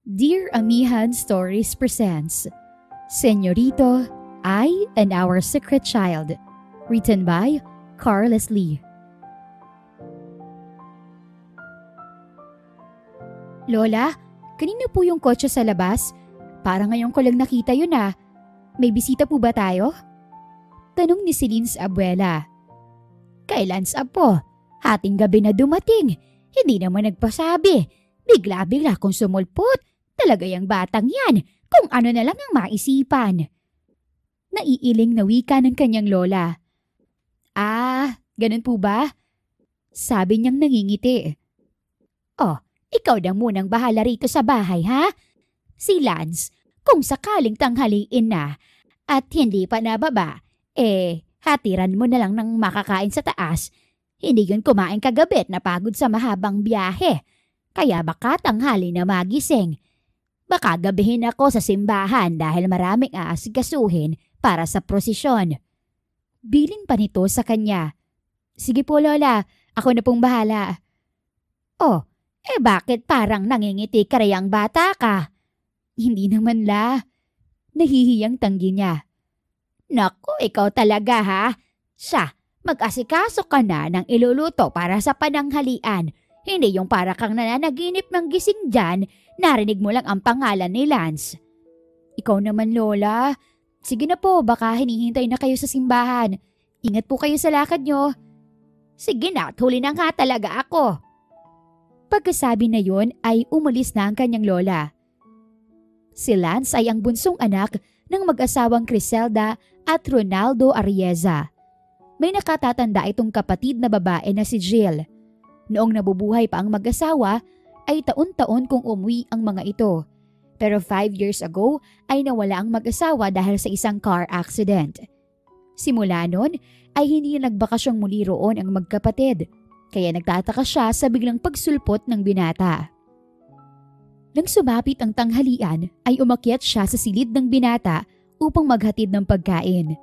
Dear Amihan Stories presents Señorito, I and Our Secret Child, written by Carl Leslie. Lola, kanino po yung kotse sa labas? Parang ngayon ko lang nakita yun ah. May bisita po ba tayo? Tanong ni Celine sa abuela. Kailan sa po? Hating gabi na dumating. Hindi naman nagpasabi. Bigla-bigla kong sumulpot. Talaga yung batang yan, kung ano na lang ang maisipan. Naiiling na wika ng kanyang lola. Ah, ganun po ba? Sabi niyang nangingiti. Oh, ikaw na munang bahala rito sa bahay ha? Si Lance, kung sakaling tanghaliin na at hindi pa nababa, hatiran mo na lang ng makakain sa taas. Hindi yun kumain kagabi at napagod sa mahabang biyahe. Kaya baka tanghali na magising. Baka gabihin ako sa simbahan dahil maraming aasikasuhin para sa prosesyon. Bilin pa nito sa kanya. Sige po Lola, ako na pong bahala. Oh, bakit parang nangingiti ka rayang bata ka? Hindi naman la. Nahihiyang tanggi niya. Naku, ikaw talaga ha. Mag-asikaso ka na ng iluluto para sa pananghalian. Hindi yung para kang nananaginip ng gising dyan, narinig mo lang ang pangalan ni Lance. Ikaw naman Lola. Sige na po, baka hinihintay na kayo sa simbahan. Ingat po kayo sa lakad nyo. Sige na, huli na nga talaga ako. Pagkasabi na yun ay umalis na ang kanyang lola. Si Lance ay ang bunsong anak ng mag-asawang Criselda at Ronaldo Arieza. May nakatatanda itong kapatid na babae na si Jill. Noong nabubuhay pa ang mag-asawa, ay taon-taon kung umuwi ang mga ito. Pero 5 years ago ay nawala ang mag-asawa dahil sa isang car accident. Simula noon ay hindi nagbakasyong muli roon ang magkapatid, kaya nagtataka siya sa biglang pagsulpot ng binata. Nang sumapit ang tanghalian ay umakyat siya sa silid ng binata upang maghatid ng pagkain.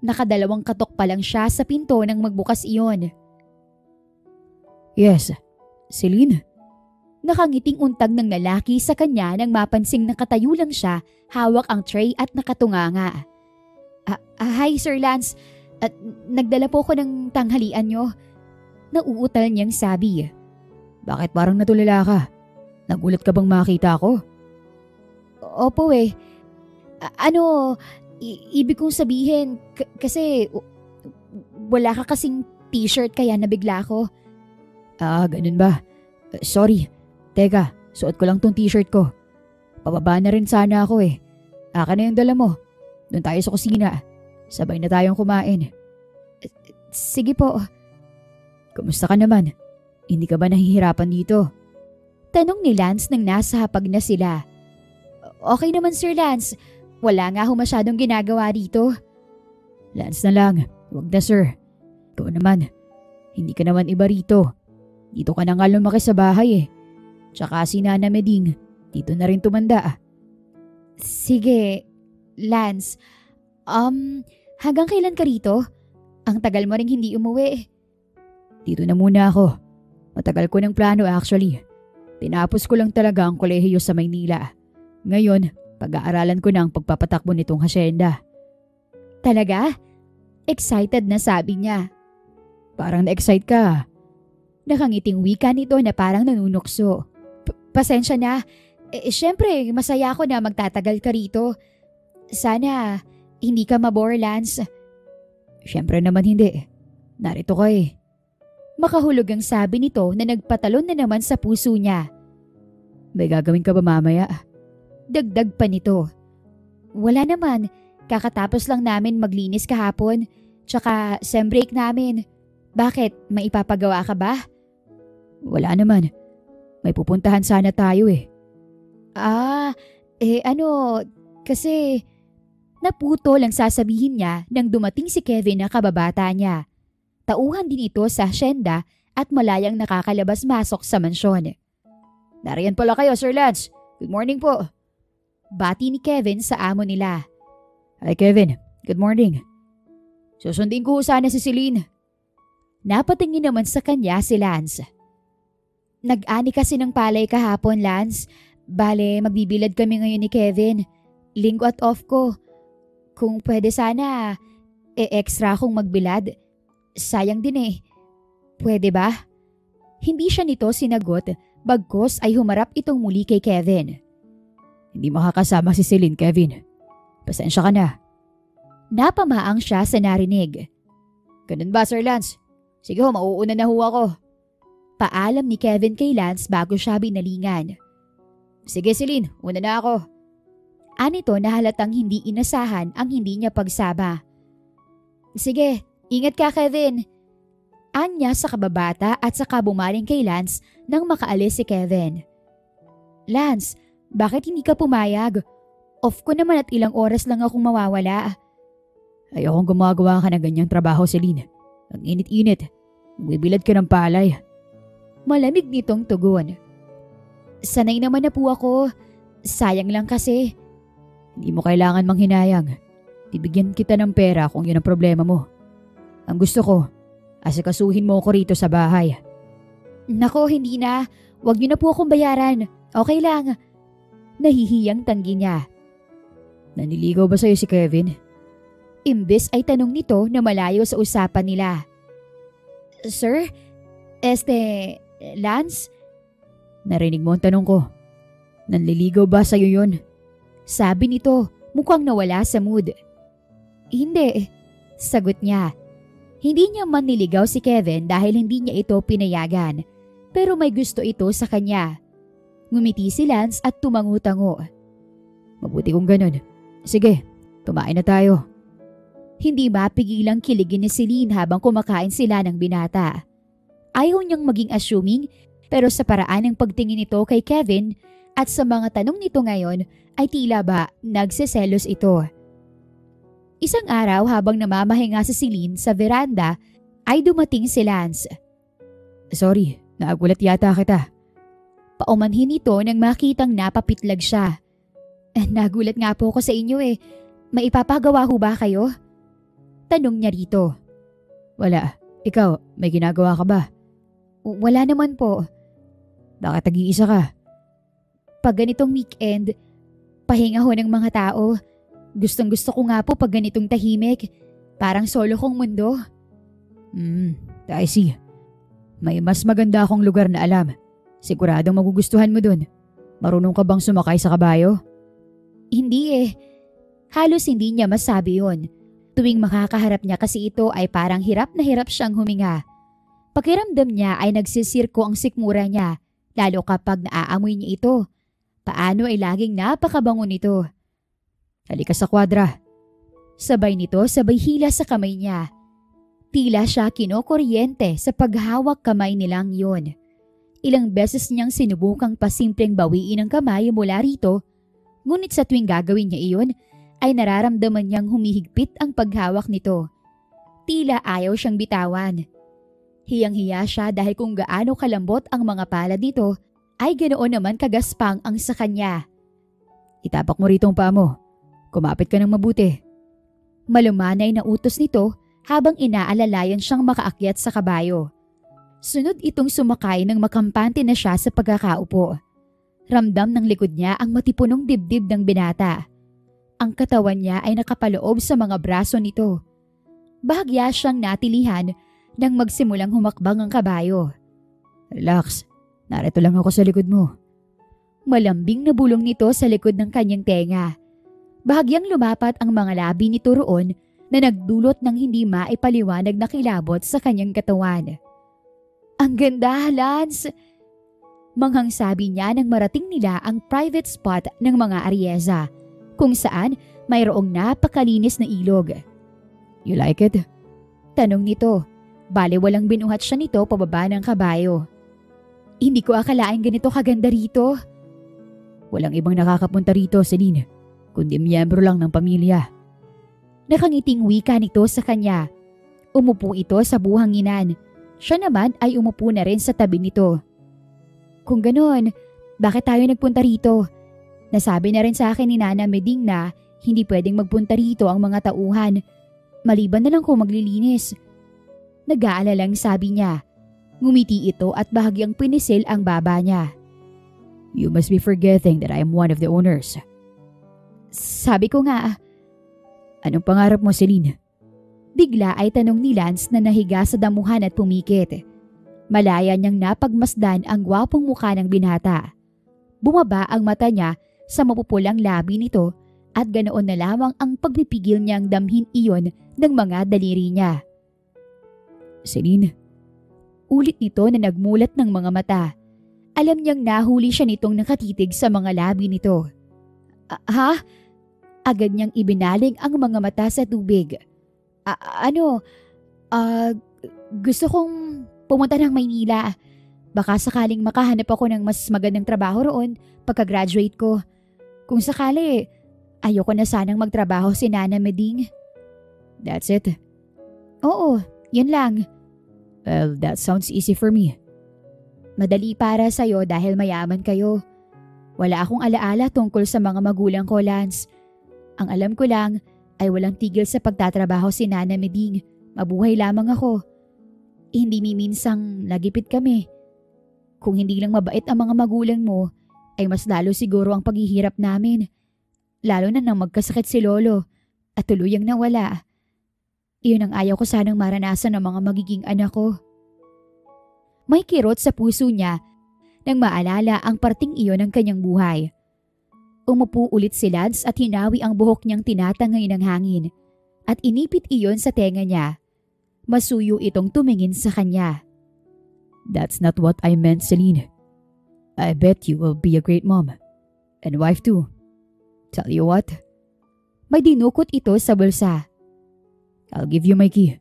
Nakadalawang katok pa lang siya sa pinto nang magbukas iyon. Yes, Celine? Nakangiting untag ng lalaki sa kanya nang mapansing nakatayo lang siya, hawak ang tray at nakatunganga. Hi Sir Lance, nagdala po ko ng tanghalian nyo. Nauutal niyang sabi. Bakit parang natulala ka? Nagulat ka bang makita ako? Opo ibig kong sabihin, kasi wala ka kasing t-shirt kaya nabigla ko. Ganun ba? Sorry. Teka, suot ko lang tong t-shirt ko. Pababa na rin sana ako Aka na yung dala mo. Doon tayo sa kusina. Sabay na tayong kumain. Sige po. Kumusta ka naman? Hindi ka ba nahihirapan dito? Tanong ni Lance nang nasa hapag na sila. Okay naman Sir Lance. Wala nga masyadong ginagawa dito. Lance na lang. Huwag na sir. Ikaw naman. Hindi ka naman iba rito. Dito ka na nga lumaki sa bahay Tsaka si Nana Meding, dito na rin tumanda. Sige, Lance. Hanggang kailan ka rito? Ang tagal mo ring hindi umuwi. Dito na muna ako. Matagal ko ng plano actually. Tinapos ko lang talaga ang kolehiyo sa Maynila. Ngayon, pag-aaralan ko na ang pagpapatakbo nitong hasyenda. Talaga? Excited na sabi niya. Parang na-excite ka. Nakangiting wika nito na parang nanunukso. Pasensya na. Siyempre, masaya ako na magtatagal ka rito. Sana, hindi ka mabore, Lance. Siyempre naman hindi. Narito ka Makahulog ang sabi nito na nagpatalon na naman sa puso niya. May gagawin ka ba mamaya? Dagdag pa nito. Wala naman. Kakatapos lang namin maglinis kahapon. Tsaka sem break namin. Bakit? May ipapagawa ka ba? Wala naman. May pupuntahan sana tayo Kasi naputo lang sasabihin niya nang dumating si Kevin na kababata niya. Tauhan din ito sa hasyenda at malayang nakakalabas-masok sa mansyon. Nariyan pala kayo, Sir Lance. Good morning po. Bati ni Kevin sa amo nila. Hi Kevin, good morning. Susundin ko sana si Celine. Napatingin naman sa kanya si Lance. Nag-ani kasi ng palay kahapon, Lance. Bale, magbibilad kami ngayon ni Kevin. Linggo at off ko. Kung pwede sana, extra akong magbilad. Sayang din eh. Pwede ba? Hindi siya nito sinagot, bagkos ay humarap itong muli kay Kevin. Hindi makakasama si Celine, Kevin. Pasensya ka na. Napamaang siya sa narinig. Ganun ba, Sir Lance? Sige ho, mauuna na ho ako. Paalam ni Kevin kay Lance bago siya binalingan. Sige Celine, una na ako. Anito na halatang hindi inasahan ang hindi niya pagsama. Sige, ingat ka Kevin. Anya sa kababata at saka bumaling kay Lance nang makaalis si Kevin. Lance, bakit hindi ka pumayag? Off ko naman at ilang oras lang akong mawawala. Ayokong gumagawa ka ng ganyang trabaho, Celine. Ang init-init. Magbibilad ka ng palay. Malamig nitong tugon. Sanay naman na po ako. Sayang lang kasi. Hindi mo kailangan manghinayang. Bibigyan kita ng pera kung yun ang problema mo. Ang gusto ko, asikasuhin mo ko rito sa bahay. Nako, hindi na. Huwag niyo na po akong bayaran. Okay lang. Nahihiyang tanggi niya. Naniligaw ba sa'yo si Kevin? Imbes ay tanong nito na malayo sa usapan nila. Sir? Lance? Narinig mo ang tanong ko. Nanliligaw ba sa'yo yun? Sabi nito, mukhang nawala sa mood. Hindi, sagot niya. Hindi niya man niligaw si Kevin dahil hindi niya ito pinayagan. Pero may gusto ito sa kanya. Ngumiti si Lance at tumangu-tango. Mabuti kung ganun. Sige, tumain na tayo. Hindi mapigilang kiligin ni Celine habang kumakain sila ng binata. Ayaw niyang maging assuming pero sa paraan ng pagtingin nito kay Kevin at sa mga tanong nito ngayon ay tila ba nagseselos ito. Isang araw habang namamahinga si Celine sa veranda ay dumating si Lance. Sorry, nagulat yata kita. Paumanhin ito nang makitang napapitlag siya. Nagulat nga po ako sa inyo eh. May ipapagawa ho ba kayo? Tanong niya rito. Wala. Ikaw, may ginagawa ka ba? Wala naman po. Bakit nag-iisa ka? Pag ganitong weekend, pahinga ho ng mga tao. Gustong gusto ko nga po pag ganitong tahimik. Parang solo kong mundo. I see. May mas maganda akong lugar na alam. Siguradong magugustuhan mo dun. Marunong ka bang sumakay sa kabayo? Hindi eh. Halos hindi niya masabi yun. Tuwing makakaharap niya kasi ito ay parang hirap na hirap siyang huminga. Pakiramdam niya ay nagsisirko ang sikmura niya, lalo kapag naaamoy niya ito. Paano ay laging napakabango nito. Halika sa kwadra. Sabay nito sabay hila sa kamay niya. Tila siya kinokuryente sa paghawak kamay nilang yun. Ilang beses niyang sinubukang pasimpleng bawiin ang kamay mula rito, ngunit sa tuwing gagawin niya iyon, ay nararamdaman niyang humihigpit ang paghawak nito. Tila ayaw siyang bitawan. Hiyang-hiya siya dahil kung gaano kalambot ang mga palad nito, ay ganoon naman kagaspang ang sa kanya. Itapak mo rito ang paa mo. Kumapit ka ng mabuti. Malumanay na utos nito habang inaalalayan siyang makaakyat sa kabayo. Sunod itong sumakay nang makampante na siya sa pagkakaupo. Ramdam ng likod niya ang matipunong dibdib ng binata. Ang katawan niya ay nakapaloob sa mga braso nito. Bahagya siyang natilihan nang magsimulang humakbang ang kabayo. Relax, narito lang ako sa likod mo. Malambing na bulong nito sa likod ng kanyang tenga. Bahagyang lumapat ang mga labi nito roon na nagdulot ng hindi maipaliwanag na kilabot sa kanyang katawan. Ang ganda, Lance! Manghang sabi niya nang marating nila ang private spot ng mga Arieza, kung saan mayroong napakalinis na ilog. You like it? Tanong nito. Bale walang binuhat siya nito pababa ng kabayo. Hindi ko akalain ganito kaganda rito. Walang ibang nakakapunta rito, Celine, kundi miyembro lang ng pamilya. Nakangiting wika nito sa kanya. Umupo ito sa buhanginan. Siya naman ay umupo na rin sa tabi nito. Kung ganon, bakit tayo nagpunta rito? Nasabi na rin sa akin ni Nana Meding na hindi pwedeng magpunta rito ang mga tauhan. Maliban na lang kung maglilinis. Nag-aalalang sabi niya. Ngumiti ito at bahagyang pinisil ang baba niya. You must be forgetting that I am one of the owners. Sabi ko nga. Anong pangarap mo, Celine? Bigla ay tanong ni Lance na nahiga sa damuhan at pumikit. Malaya niyang napagmasdan ang gwapong mukha ng binata. Bumaba ang mata niya sa mapupulang labi nito at ganoon na lamang ang pagpipigil niyang damhin iyon ng mga daliri niya. Celine? Ulit nito na nagmulat ng mga mata. Alam niyang nahuli siya nitong nakatitig sa mga labi nito. Ha? Agad niyang ibinaling ang mga mata sa tubig. Gusto kong pumunta ng Maynila. Baka sakaling makahanap ako ng mas magandang trabaho roon pagka-graduate ko. Kung sakali, ayoko na sanang magtrabaho si Nana Meding. That's it? Oo, yun lang. Well, that sounds easy for me. Madali para sa'yo dahil mayaman kayo. Wala akong alaala tungkol sa mga magulang ko, Lance. Ang alam ko lang ay walang tigil sa pagtatrabaho si Nana Meding. Mabuhay lamang ako. Hindi miminsang nagipit kami. Kung hindi lang mabait ang mga magulang mo, ay mas lalo siguro ang paghihirap namin. Lalo na nang magkasakit si Lolo at tuluyang nawala. Iyon ang ayaw ko sanang maranasan ng mga magiging anak ko. May kirot sa puso niya nang maalala ang parting iyon ng kanyang buhay. Umupo ulit si Lance at hinawi ang buhok niyang tinatangay ng hangin at inipit iyon sa tenga niya. Masuyo itong tumingin sa kanya. That's not what I meant, Celine. I bet you will be a great mom. And wife too. Tell you what? May dinukot ito sa bulsa. I'll give you my key.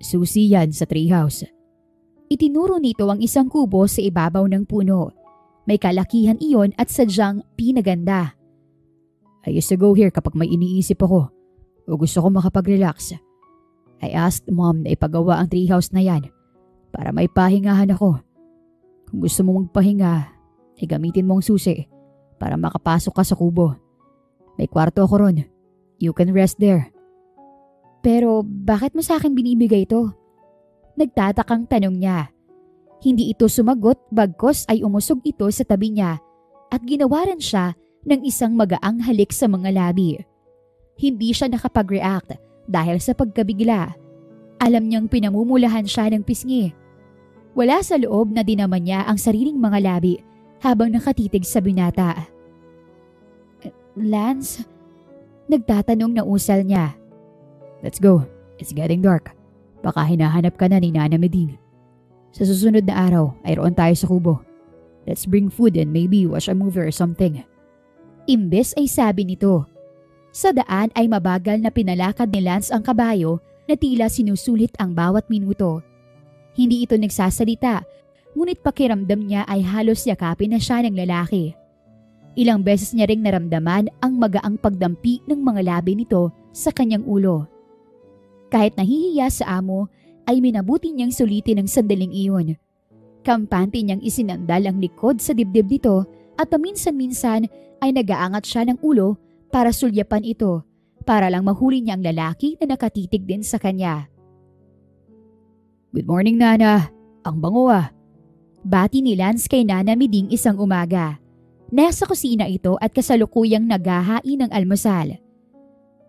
Susi yan sa treehouse. Itinuro nito ang isang kubo sa ibabaw ng puno. May kalakihan iyon at sadyang pinaganda. I used to go here kapag may iniisip ako o gusto ko makapag-relax. I asked mom na ipagawa ang treehouse na yan para may pahingahan ako. Kung gusto mo magpahinga, ay gamitin mo ang susi para makapasok ka sa kubo. May kwarto ako ron. You can rest there. Pero bakit mo sa akin binibigay ito? Nagtatakang tanong niya. Hindi ito sumagot bagkos ay umusog ito sa tabi niya at ginawaran siya ng isang magaang halik sa mga labi. Hindi siya nakapag-react dahil sa pagkabigla. Alam niyang pinamumulahan siya ng pisngi. Wala sa loob na dinaman niya ang sariling mga labi habang nakatitig sa binata. Lance? Nagtatanong na usal niya. Let's go. It's getting dark. Baka hinahanap ka na ni Nana Meding. Sa susunod na araw ay roon tayo sa kubo. Let's bring food and maybe watch a movie or something. Imbes ay sabi nito. Sa daan ay mabagal na pinalakad ni Lance ang kabayo na tila sinusulit ang bawat minuto. Hindi ito nagsasalita, ngunit pakiramdam niya ay halos yakapin na siya ng lalaki. Ilang beses niya ring naramdaman ang magaang pagdampi ng mga labi nito sa kanyang ulo. Kahit nahihiya sa amo, ay minabuti niyang sulitin ang sandaling iyon. Kampante niyang isinandal ang likod sa dibdib nito at paminsan-minsan ay nagaangat siya ng ulo para sulyapan ito para lang mahuli niya ang lalaki na nakatitig din sa kanya. Good morning, Nana. Ang bango ah. Bati ni Lance kay Nana Meding isang umaga. Nasa kusina ito at kasalukuyang naghahain ng almusal.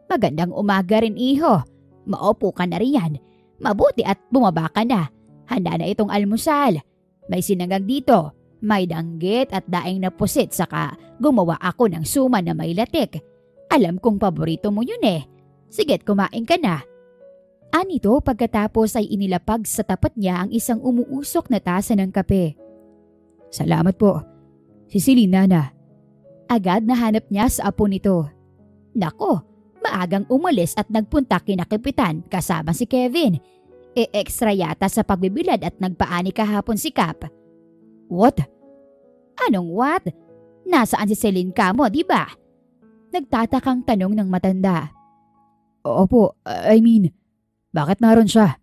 Magandang umaga rin, iho. Maupo ka na riyan. Mabuti at bumaba ka na. Handa na itong almusal. May sinagang dito. May danggit at daing na pusit saka gumawa ako ng suman na may latik. Alam kong paborito mo yun eh. Sige't kumain ka na. Anito pagkatapos ay inilapag sa tapat niya ang isang umuusok na tasa ng kape. Salamat po. Si Celine, Nana. Agad nahanap niya sa apo nito. Nako, maagang umalis at nagpunta kina Kapitan kasama si Kevin. Extra yata sa pagbibilad at nagpaani kahapon si Cap. What? Anong what? Nasaan si Celine kamo, di ba? Nagtatakang tanong ng matanda. Opo, I mean, bakit naroon siya?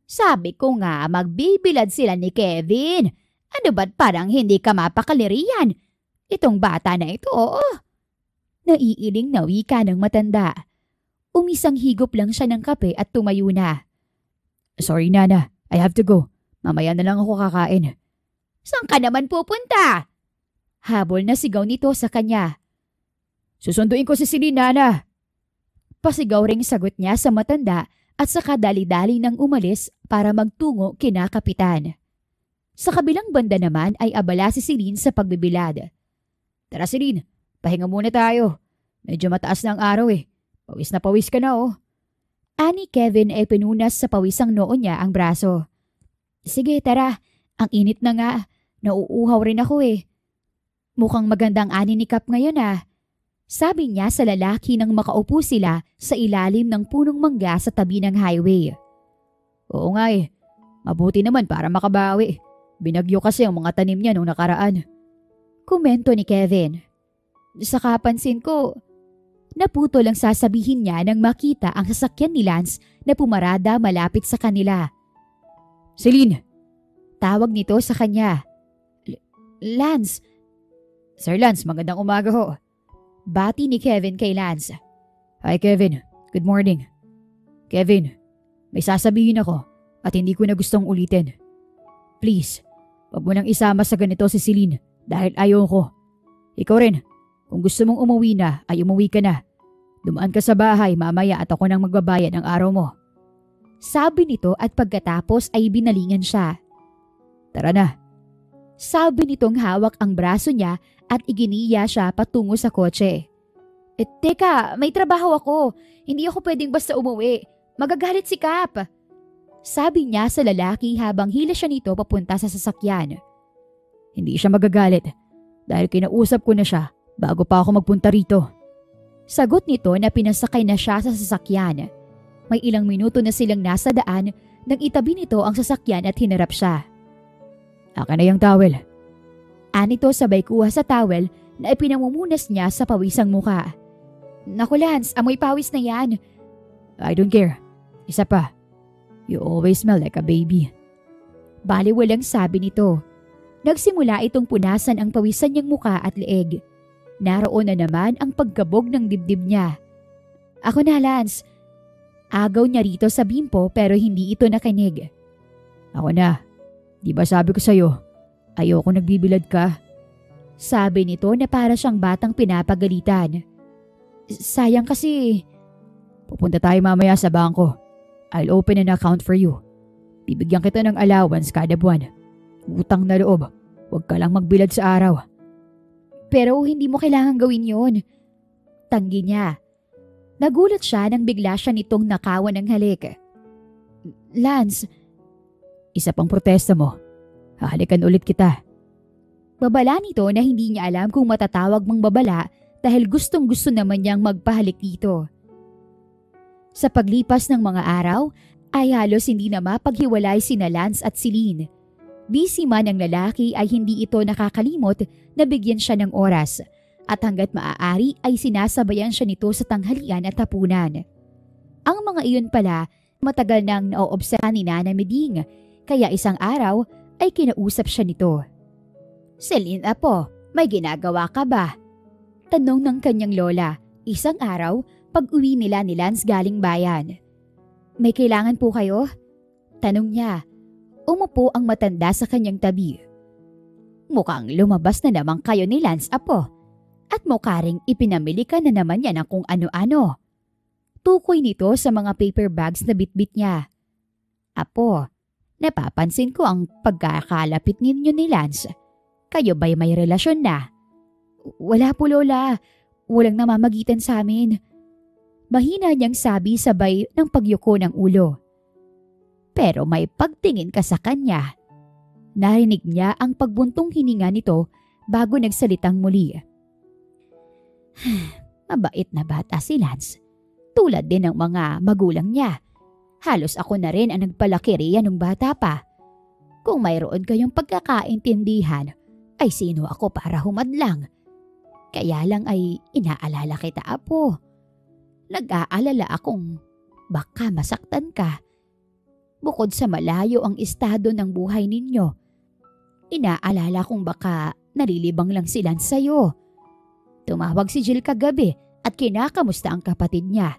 Sabi ko nga magbibilad sila ni Kevin. Ano ba't parang hindi ka mapakaliriyan? Itong bata na ito, oo. Naiiling na wika ng matanda. Umisang higop lang siya ng kape at tumayo na. Sorry, Nana. I have to go. Mamaya na lang ako kakain. Saan ka naman pupunta? Habol na sigaw nito sa kanya. Susunduin ko si Celine, Nana. Pasigaw ring sagot niya sa matanda at saka dali-dali nang umalis para magtungo kina kapitan. Sa kabilang banda naman ay abala si Celine sa pagbibilad. Tara Celine, pahinga muna tayo. Medyo mataas na ang araw eh. Pawis na pawis ka na oh. Ani Kevin ay pinunas sa pawisang noo niya ang braso. Sige tara, ang init na nga. Nauuhaw rin ako eh. Mukhang magandang ani ni Kap ngayon ah. Sabi niya sa lalaki nang makaupo sila sa ilalim ng punong mangga sa tabi ng highway. Oo nga eh. Mabuti naman para makabawi. Binagyo kasi ang mga tanim niya nung nakaraan. Komento ni Kevin. Saka pansin ko, naputo lang sasabihin niya nang makita ang sasakyan ni Lance na pumarada malapit sa kanila. Celine! Tawag nito sa kanya. Lance! Sir Lance, magandang umaga ho. Bati ni Kevin kay Lance. Hi Kevin, good morning. Kevin, may sasabihin ako at hindi ko na gustong ulitin. Please, wag mo nang isama sa ganito si Celine dahil ayaw ko. Ikaw rin, kung gusto mong umuwi na ay umuwi ka na. Dumaan ka sa bahay mamaya at ako nang magbabayad ng araw mo. Sabi nito at pagkatapos ay binalingan siya. Tara na. Sabi nitong hawak ang braso niya at iginiya siya patungo sa kotse. Teka, may trabaho ako. Hindi ako pwedeng basta umuwi. Magagalit si Kap. Sabi niya sa lalaki habang hila siya nito papunta sa sasakyan. Hindi siya magagalit dahil kinausap ko na siya bago pa ako magpunta rito. Sagot nito na pinasakay na siya sa sasakyan. May ilang minuto na silang nasa daan nang itabi nito ang sasakyan at hinarap siya. Akin na yung towel. Anito sabay kuha sa towel na ipinamumunas niya sa pawisang muka. Naku Lance, amoy pawis na yan. I don't care. Isa pa. You always smell like a baby. Baliwalang sabi nito. Nagsimula itong punasan ang pawisan niyang muka at leeg. Naroon na naman ang pagkabog ng dibdib niya. Ako na Lance. Agaw niya rito sa bimpo pero hindi ito nakinig. Ako na. Di ba sabi ko sa'yo, ayoko nagbibilad ka? Sabi nito na para siyang batang pinapagalitan. Sayang kasi. Pupunta tayo mamaya sa bangko. I'll open an account for you. Bibigyan kita ng allowance kada buwan. Utang na loob. Huwag ka lang magbilad sa araw. Pero hindi mo kailangan gawin yon. Tanggi niya. Nagulat siya nang bigla siya nitong nakawan ng halik. Lance, isa pang protesta mo. Hahalikan ulit kita. Babala nito na hindi niya alam kung matatawag mang babala dahil gustong gusto naman niyang magpahalik dito. Sa paglipas ng mga araw ay halos hindi na mapaghiwalay sina Lance at Celine. Busy man ang lalaki ay hindi ito nakakalimot na bigyan siya ng oras at hanggat maaari ay sinasabayan siya nito sa tanghalian at hapunan. Ang mga iyon pala matagal nang naoobserbahan ni Nana Meding kaya isang araw ay kinausap siya nito. Celine apo, may ginagawa ka ba? Tanong ng kanyang lola isang araw pag uwi nila ni Lance galing bayan. May kailangan po kayo? Tanong niya. Umupo ang matanda sa kanyang tabi. Mukhang lumabas na naman kayo ni Lance apo. At mukha ring ipinamili ka na naman yan ng kung ano-ano. Tukoy nito sa mga paper bags na bitbit niya. Apo, napapansin ko ang pagkakalapit ninyo ni Lance. Kayo ba'y may relasyon na? Wala po lola. Walang namamagitan sa amin. Mahina niyang sabi sabay ng pagyuko ng ulo. Pero may pagtingin ka sa kanya. Narinig niya ang pagbuntong hininga nito bago nagsalitang muli. Mabait na bata si Lance. Tulad din ng mga magulang niya. Halos ako na rin ang nagpalaki riyan nung bata pa. Kung mayroon kayong pagkakaintindihan, ay sino ako para humadlang? Kaya lang ay inaalala kita apo. Nag-aalala akong baka masaktan ka. Bukod sa malayo ang estado ng buhay ninyo, inaalala kong baka nalilibang lang sila sa'yo. Tumawag si Jill kagabi at kinakamusta ang kapatid niya.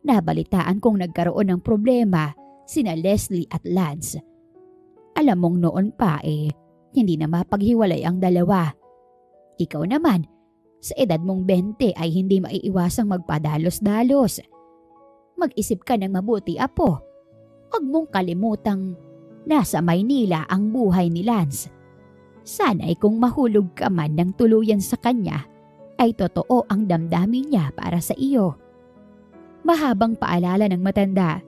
Nabalitaan kong nagkaroon ng problema sina Leslie at Lance. Alam mong noon pa hindi na mapaghiwalay ang dalawa. Ikaw naman, sa edad mong 20 ay hindi maiiwasang magpadalos-dalos. Mag-isip ka ng mabuti, apo. Huwag mong kalimutang nasa Maynila ang buhay ni Lance. Sana'y kung mahulog ka man ng tuluyan sa kanya, ay totoo ang damdamin niya para sa iyo. Mahabang paalala ng matanda.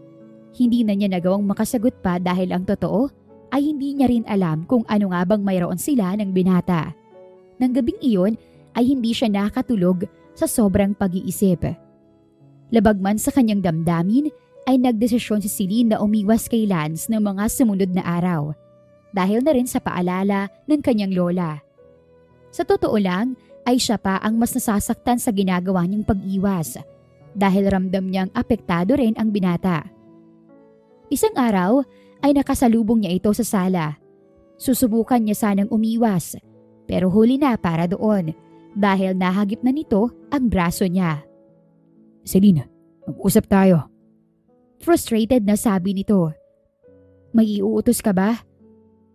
Hindi na niya nagawang makasagot pa dahil ang totoo ay hindi niya rin alam kung ano nga bang mayroon sila ng binata. Nang gabing iyon ay hindi siya nakatulog sa sobrang pag-iisip. Labag man sa kanyang damdamin ay nagdesisyon si Celine na umiwas kay Lance ng mga sumunod na araw dahil na rin sa paalala ng kanyang lola. Sa totoo lang ay siya pa ang mas nasasaktan sa ginagawa niyang pag-iwas dahil ramdam niyang apektado rin ang binata. Isang araw ay nakasalubong niya ito sa sala. Susubukan niya sanang umiwas pero huli na para doon dahil nahagip na nito ang braso niya. Celine, mag-usap tayo. Frustrated na sabi nito. May iuutos ka ba?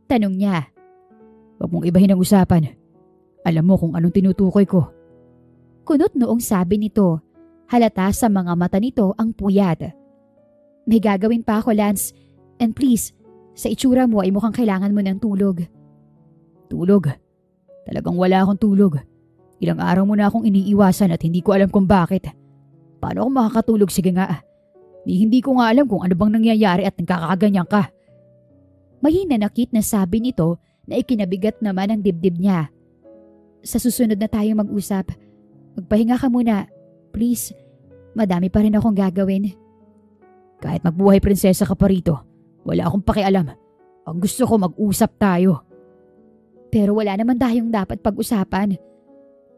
Tanong niya. Huwag mong ibahin ang usapan. Alam mo kung anong tinutukoy ko. Kunot noong sabi nito. Halata sa mga mata nito ang puyat. May gagawin pa ako, Lance. And please, sa itsura mo ay mukhang kailangan mo ng tulog. Tulog? Talagang wala akong tulog. Ilang araw mo na akong iniiwasan at hindi ko alam kung bakit. Paano ako makakatulog? Sige nga. Hindi ko nga alam kung ano bang nangyayari at nagkakaganyan ka. Mahinanakit na sabi nito na ikinabigat naman ang dibdib niya. Sa susunod na tayo mag-usap. Magpahinga ka muna. Please, madami pa rin akong gagawin. Kahit magbuhay prinsesa ka pa rito, wala akong pakialam. Ang gusto ko mag-usap tayo. Pero wala naman tayong dapat pag-usapan.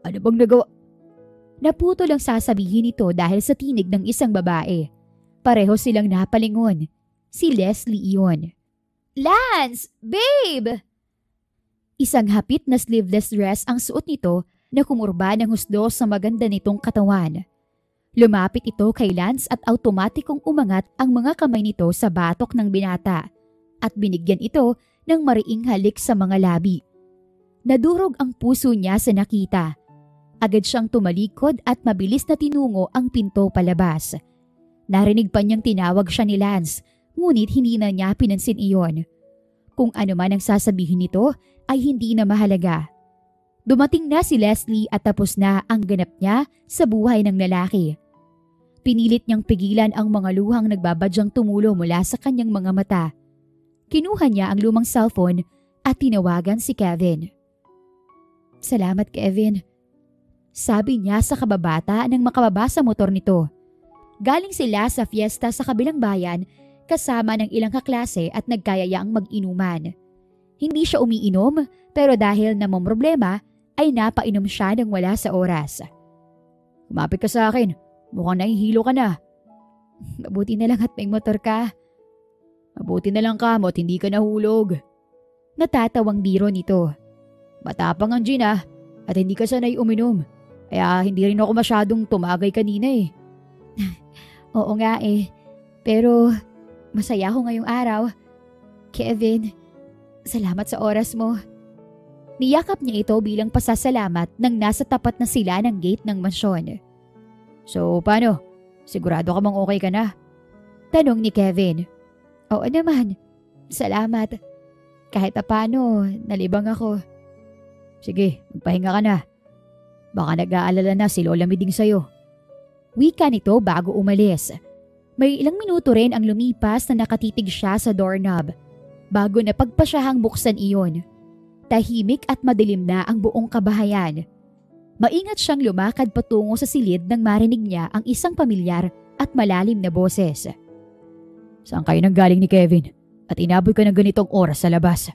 Ano bang nagawa? Naputo lang sasabihin ito dahil sa tinig ng isang babae. Pareho silang napalingon. Si Leslie iyon. Lance! Babe! Isang hapit na sleeveless dress ang suot nito na kumurba ng husdo sa maganda nitong katawan. Lumapit ito kay Lance at automatikong umangat ang mga kamay nito sa batok ng binata at binigyan ito ng mariing halik sa mga labi. Nadurog ang puso niya sa nakita. Agad siyang tumalikod at mabilis na tinungo ang pinto palabas. Narinig pa niyang tinawag siya ni Lance, ngunit hindi na niya pinansin iyon. Kung ano man ang sasabihin nito ay hindi na mahalaga. Dumating na si Leslie at tapos na ang ganap niya sa buhay ng lalaki. Pinilit niyang pigilan ang mga luhang nagbabadyang tumulo mula sa kanyang mga mata. Kinuha niya ang lumang cellphone at tinawagan si Kevin. Salamat, Kevin. Sabi niya sa kababata nang makababa sa motor nito. Galing sila sa fiesta sa kabilang bayan kasama ng ilang kaklase at nagkayayaang mag-inuman. Hindi siya umiinom pero dahil namomroblema ay napainom siya nang wala sa oras. Kumapit ka sa akin. Mukhang nahihilo ka na. Mabuti na lang at may motor ka. Mabuti na lang ka mo at hindi ka nahulog. Natatawang biro nito. Matapang ang gin at hindi ka sanay uminom. Kaya hindi rin ako masyadong tumagay kanina eh. Oo nga eh. Pero masaya ako ngayong araw. Kevin, salamat sa oras mo. Niyakap niya ito bilang pasasalamat nang nasa tapat na sila ng gate ng mansyon. So paano? Sigurado ka bang okay ka na? Tanong ni Kevin. Oo naman. Salamat. Kahit paano, nalibang ako. Sige, magpahinga ka na. Baka nag-aalala na si Lola Miding sa'yo. Wika nito bago umalis. May ilang minuto rin ang lumipas na nakatitig siya sa doorknob bago na pagpasyahang buksan iyon. Tahimik at madilim na ang buong kabahayan. Maingat siyang lumakad patungo sa silid nang marinig niya ang isang pamilyar at malalim na boses. Saan kayo nanggaling ni Kevin? At inaboy ka ng ganitong oras sa labas?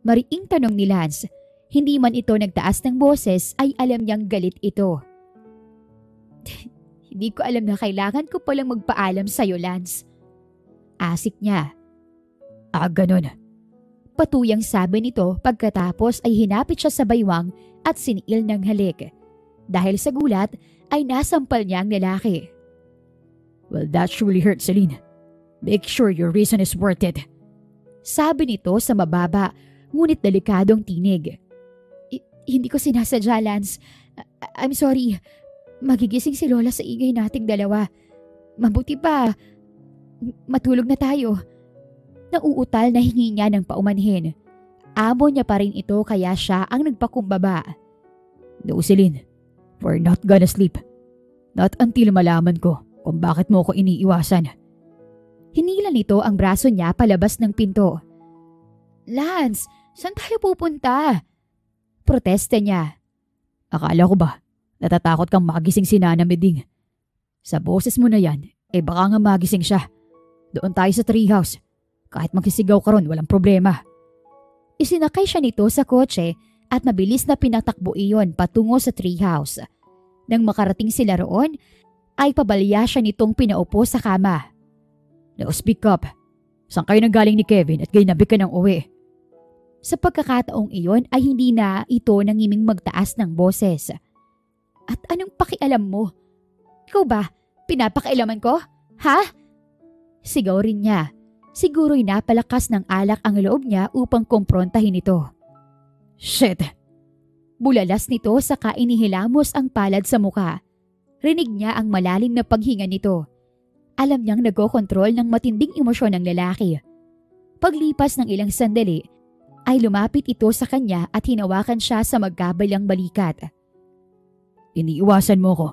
Mariing tanong ni Lance. Hindi man ito nagtaas ng boses ay alam niyang galit ito. Hindi ko alam na kailangan ko palang magpaalam sa'yo, Lance. Asik niya. Ganun. Patuyang sabi nito pagkatapos ay hinapit siya sa baywang at siniil ng halik. Dahil sa gulat ay nasampal niya ang lalaki. Well, that surely hurt, Celine. Make sure your reason is worth it. Sabi nito sa mababa, ngunit delikadong tinig. Hindi ko sinasadya, Lance. I'm sorry. Magigising si Lola sa ingay nating dalawa. Mabuti pa, matulog na tayo. Nauutal na hingi niya ng paumanhin. Amo niya pa rin ito kaya siya ang nagpakumbaba. No, Celine. We're not gonna sleep. Not until malaman ko kung bakit mo ko iniiwasan. Hinila nito ang braso niya palabas ng pinto. Lance, saan tayo pupunta? Protesta niya. Akala ko ba, natatakot kang magising si Nana Meding? Sa boses mo na yan, baka nga magising siya. Doon tayo sa treehouse. Kahit magkisigaw ka ron, walang problema. Isinakay siya nito sa kotse at mabilis na pinatakbo iyon patungo sa treehouse. Nang makarating sila roon, ay pabalya siya nitong pinaupo sa kama. Now speak up. Saan kayo nanggaling ni Kevin at ginabi ka ng uwi? Sa pagkakataong iyon ay hindi na ito nangiming magtaas ng boses. At anong pakialam mo? Ikaw ba? Pinapakailaman ko? Ha? Sigaw rin niya. Siguro'y napalakas ng alak ang loob niya upang kumprontahin ito. Shit! Bulalas nito saka inihilamos ang palad sa muka. Rinig niya ang malalim na paghinga nito. Alam niyang nagkokontrol ng matinding emosyon ng lalaki. Paglipas ng ilang sandali, ay lumapit ito sa kanya at hinawakan siya sa magkabilang balikat. Iniiwasan mo ko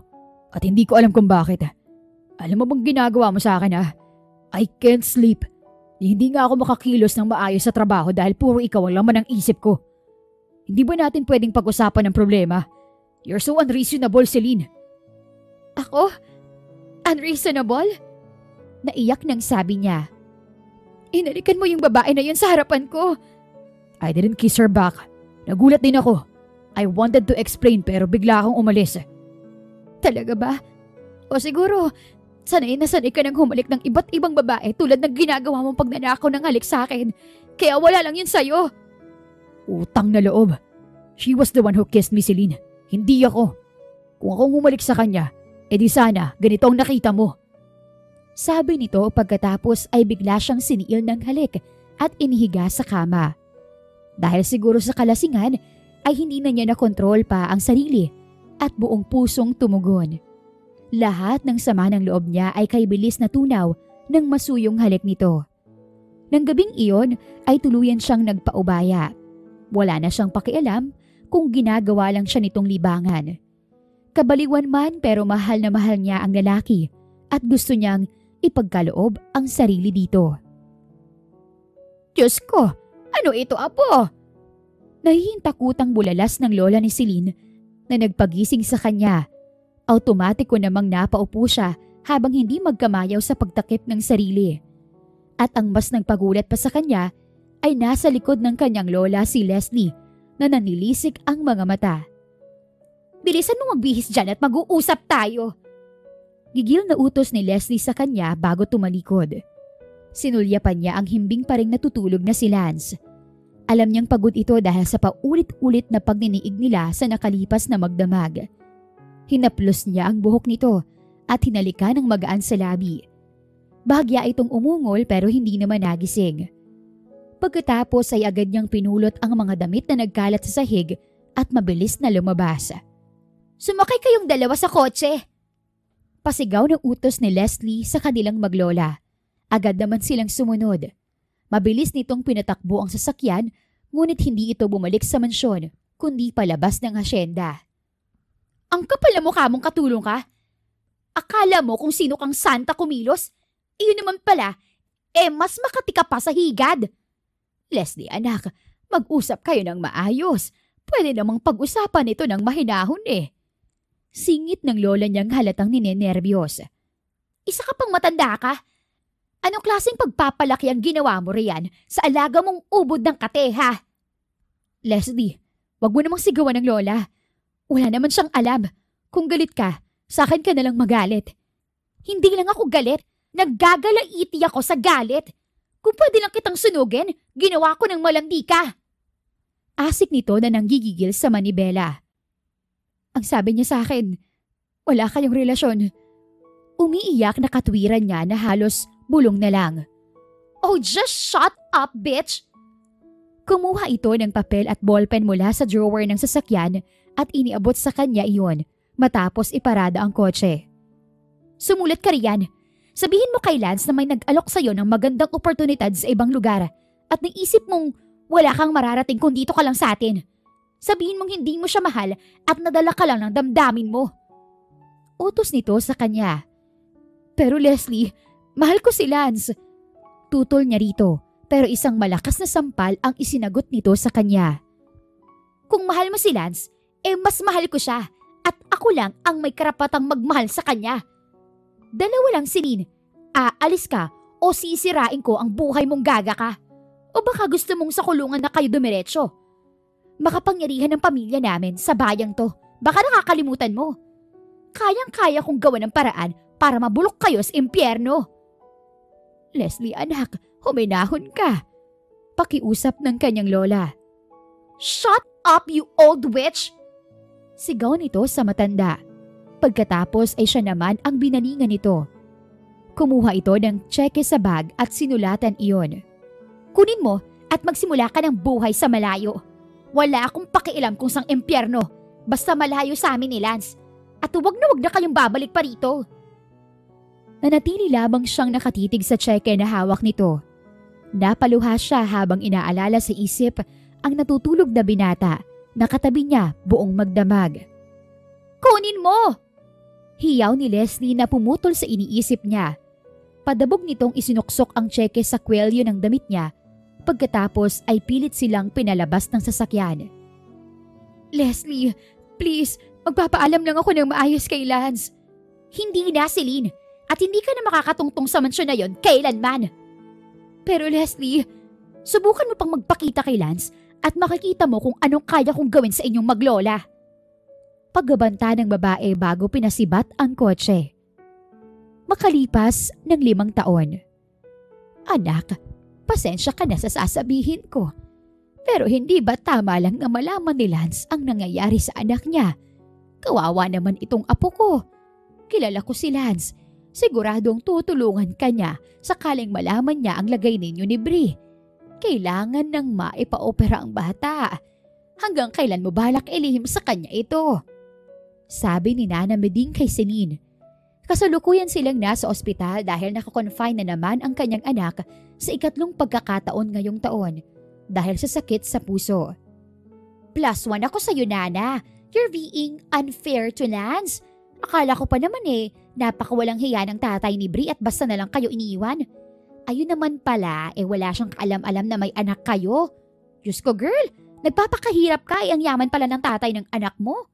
at hindi ko alam kung bakit. Alam mo bang ginagawa mo sa akin I can't sleep. Hindi nga ako makakilos ng maayos sa trabaho dahil puro ikaw ang laman ng isip ko. Hindi ba natin pwedeng pag-usapan ng problema? You're so unreasonable, Celine. Ako? Unreasonable? Naiyak nang sabi niya. Inalikan mo yung babae na yun sa harapan ko. I didn't kiss her back. Nagulat din ako. I wanted to explain pero bigla akong umalis. Talaga ba? O siguro, sanay na sanay ka nang humalik ng iba't ibang babae tulad ng ginagawa mong pagnanakaw ng halik sa akin. Kaya wala lang yun sa'yo. Utang na loob. She was the one who kissed me, Celine. Hindi ako. Kung akong humalik sa kanya, edi sana ganito ang nakita mo. Sabi nito pagkatapos ay bigla siyang siniil ng halik at inihiga sa kama. Dahil siguro sa kalasingan ay hindi na niya nakontrol pa ang sarili at buong pusong tumugon. Lahat ng sama ng loob niya ay kay bilis na tunaw ng masuyong halik nito. Nang gabing iyon ay tuluyan siyang nagpaubaya. Wala na siyang pakialam kung ginagawa lang siya nitong libangan. Kabaliwan man pero mahal na mahal niya ang lalaki at gusto niyang ipagkaloob ang sarili dito. Diyos ko, ano ito, apo? Nahihintakutang bulalas ng lola ni Celine na nagpagising sa kanya. Automatiko namang napaupo siya habang hindi magkamayaw sa pagtakip ng sarili. At ang mas nagpagulat pa sa kanya ay nasa likod ng kanyang lola si Leslie na nanilisik ang mga mata. Bilisan mo magbihis dyan at mag-uusap tayo. Gigil na utos ni Leslie sa kanya bago tumalikod. Sinulyapan niya ang himbing pa ring natutulog na si Lance. Alam niyang pagod ito dahil sa paulit-ulit na pagniniig nila sa nakalipas na magdamag. Hinaplos niya ang buhok nito at hinalika ng magaan sa labi. Bahagya itong umungol pero hindi naman nagising. Pagkatapos ay agad niyang pinulot ang mga damit na nagkalat sa sahig at mabilis na lumabas. Sumakay kayong dalawa sa kotse! Pasigaw ng utos ni Leslie sa kanilang maglola. Agad naman silang sumunod. Mabilis nitong pinatakbo ang sasakyan ngunit hindi ito bumalik sa mansyon kundi palabas ng asyenda. Ang kapal na mukha mong katulong ka? Akala mo kung sino kang santa kumilos? Iyon naman pala, mas makati ka pa sa higad. Leslie anak, mag-usap kayo ng maayos. Pwede namang pag-usapan ito ng mahinahon Singit ng lola niyang halatang ninenerbiyos. Isa ka pang matanda ka? Anong klaseng pagpapalaki ang ginawa mo riyan sa alaga mong ubod ng kateha? Leslie, wag mo namang sigawan ng lola. Wala naman siyang alam. Kung galit ka, sa akin ka nalang magalit. Hindi lang ako galit. Naggagalaiti ako sa galit. Kung pwede lang kitang sunugin, ginawa ko ng malandi ka. Asik nito na nanggigigil sa manibela. Ang sabi niya sa akin, wala kayong relasyon. Umiiyak na katwiran niya na halos bulong na lang. Oh, just shut up, bitch! Kumuha ito ng papel at ballpen mula sa drawer ng sasakyan at iniabot sa kanya iyon matapos iparada ang kotse. Sumulat ka riyan. Sabihin mo kay Lance na may nag-alok sa'yo ng magandang oportunidad sa ibang lugar at naisip mong wala kang mararating kung dito ka lang sa atin. Sabihin mong hindi mo siya mahal at nadala ka lang ng damdamin mo. Utos nito sa kanya. Pero Leslie, mahal ko si Lance. Tutol niya rito pero isang malakas na sampal ang isinagot nito sa kanya. Kung mahal mo si Lance, mas mahal ko siya at ako lang ang may karapatang magmahal sa kanya. Dalawa lang Celine, aalis ka o sisirain ko ang buhay mong gaga ka. O baka gusto mong sa kulungan na kayo dumiretso. Makapangyarihan ng pamilya namin sa bayang to. Baka nakakalimutan mo. Kayang-kaya kong gawan ng paraan para mabulok kayo sa impyerno. Leslie anak, huminahon ka. Pakiusap ng kanyang lola. Shut up you old witch! Sigaw nito sa matanda. Pagkatapos ay siya naman ang binaningan nito. Kumuha ito ng tseke sa bag at sinulatan iyon. Kunin mo at magsimula ka ng buhay sa malayo. Wala akong pakialam kung sang impyerno. Basta malayo sa amin ni Lance. At huwag na kayong babalik pa rito. Nanatili lamang siyang nakatitig sa tseke na hawak nito. Napaluha siya habang inaalala sa isip ang natutulog na binata na katabi niya buong magdamag. Kunin mo! Hiyaw ni Leslie na pumutol sa iniisip niya. Padabog nitong isinuksok ang tseke sa kwelyo ng damit niya. Pagkatapos ay pilit silang pinalabas ng sasakyan. Leslie, please, magpapaalam lang ako ng maayos kay Lance. Hindi na, Celine. At hindi ka na makakatungtong sa mansyon na yon kailanman. Pero Leslie, subukan mo pang magpakita kay Lance at makikita mo kung anong kaya kong gawin sa inyong maglola. Paggabanta ng babae bago pinasibat ang kotse. Makalipas ng 5 taon. Anak, pasensya ka na sa sasabihin ko. Pero hindi ba tama lang na malaman ni Lance ang nangyayari sa anak niya? Kawawa naman itong apo ko. Kilala ko si Lance. Siguradong tutulungan ka niya sakaling malaman niya ang lagay ninyo ni Bri. Kailangan nang maipa-opera ang bata. Hanggang kailan mo balak ilihim sa kanya ito? Sabi ni Nana Meding kay Celine. Kasalukuyan silang nasa ospital dahil nakakonfine na naman ang kanyang anak sa 2 pagkakataon ngayong taon dahil sa sakit sa puso. +1 ako sa'yo, Nana. You're being unfair to Lance. Akala ko pa naman napakawalang hiya ng tatay ni Bri at basta na lang kayo iniwan. Ayun naman pala, wala siyang kaalam-alam na may anak kayo. Diyos ko girl, nagpapakahirap ka ang yaman pala ng tatay ng anak mo.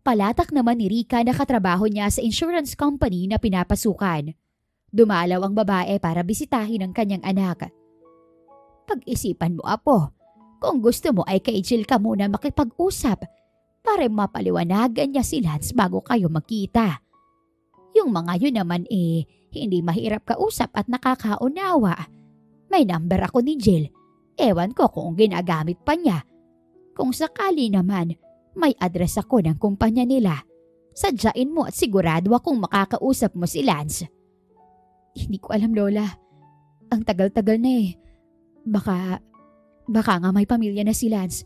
Palatak naman ni Rika na katrabaho niya sa insurance company na pinapasukan. Dumalaw ang babae para bisitahin ang kanyang anak. Pag-isipan mo, apo. Kung gusto mo ay kay Jill ka muna makipag-usap para mapaliwanagan niya si Lance bago kayo magkita. Yung mga yun naman hindi mahirap kausap at nakakaunawa. May number ako ni Jill. Ewan ko kung ginagamit pa niya. Kung sakali naman, may address ako ng kumpanya nila. Sadyain mo at sigurado akong makakausap mo si Lance. Hindi ko alam, Lola. Ang tagal-tagal na Baka nga may pamilya na si Lance.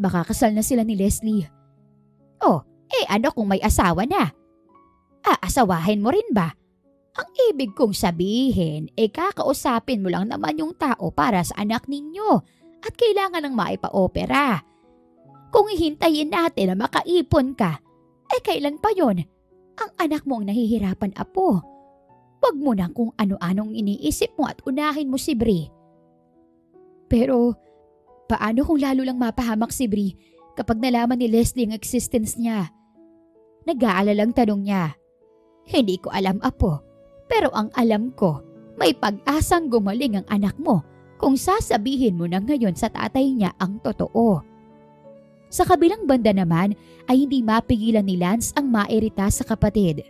Baka kasal na sila ni Leslie. Oh, ano kung may asawa na? Aasawahin mo rin ba? Ang ibig kong sabihin, kakausapin mo lang naman yung tao para sa anak ninyo at kailangan ng maipa-opera. Kung hihintayin natin na makaipon ka, kailan pa yon? Ang anak mo ang nahihirapan, apo. Huwag mo na kung ano-anong iniisip mo at unahin mo si Bri. Pero, paano kung lalo lang mapahamak si Bri kapag nalaman ni Leslie ang existence niya? Nag-aalalang tanong niya. Hindi ko alam, apo. Pero ang alam ko, may pag-asang gumaling ang anak mo kung sasabihin mo na ngayon sa tatay niya ang totoo. Sa kabilang banda naman ay hindi mapigilan ni Lance ang mairita sa kapatid.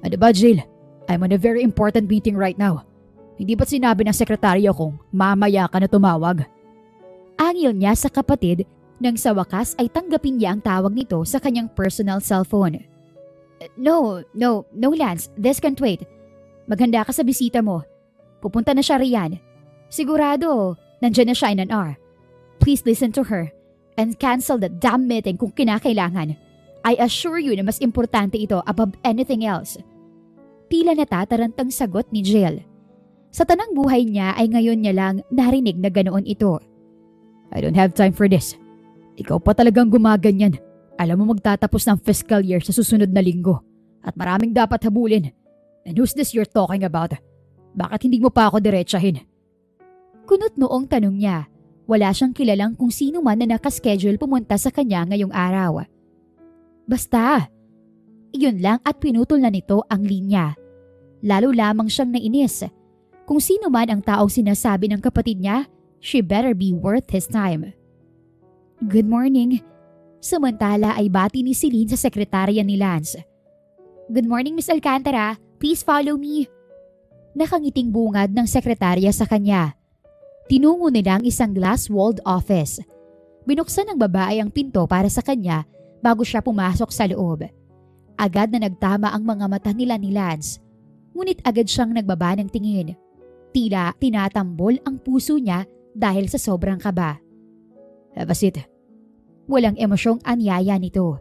Ano ba, Jill? I'm on a very important meeting right now. Hindi ba't sinabi ng sekretaryo kong mamaya ka na tumawag? Angil niya sa kapatid nang sa wakas ay tanggapin niya ang tawag nito sa kanyang personal cellphone. No, Lance. This can't wait. Maghanda ka sa bisita mo. Pupunta na siya riyan. Sigurado, nandyan na siya in an hour. Please listen to her and cancel the damn meeting kung kinakailangan. I assure you na mas importante ito above anything else. Tila natatarantang sagot ni Jill. Sa tanang buhay niya ay ngayon niya lang narinig na ganoon ito. I don't have time for this. Ikaw pa talagang gumaganyan. Alam mo magtatapos ng fiscal year sa susunod na linggo. At maraming dapat habulin. And who's this you're talking about? Bakit hindi mo pa ako diretsahin? Kunot noong tanong niya. Wala siyang kilalang kung sino man na nakaschedule pumunta sa kanya ngayong araw. Basta. Iyon lang at pinutol na nito ang linya. Lalo lamang siyang nainis. Kung sino man ang taong sinasabi ng kapatid niya, she better be worth his time. Good morning. Samantala ay bati ni Celine sa sekretarya ni Lance. Good morning, Miss Alcantara. Please follow me. Nakangiting bungad ng sekretarya sa kanya. Tinungo nila ang isang glass-walled office. Binuksan ng babae ang pinto para sa kanya bago siya pumasok sa loob. Agad na nagtama ang mga mata nila ni Lance. Ngunit agad siyang nagbaba ng tingin. Tila tinatambol ang puso niya dahil sa sobrang kaba. Have a seat. Walang emosyong anyaya nito.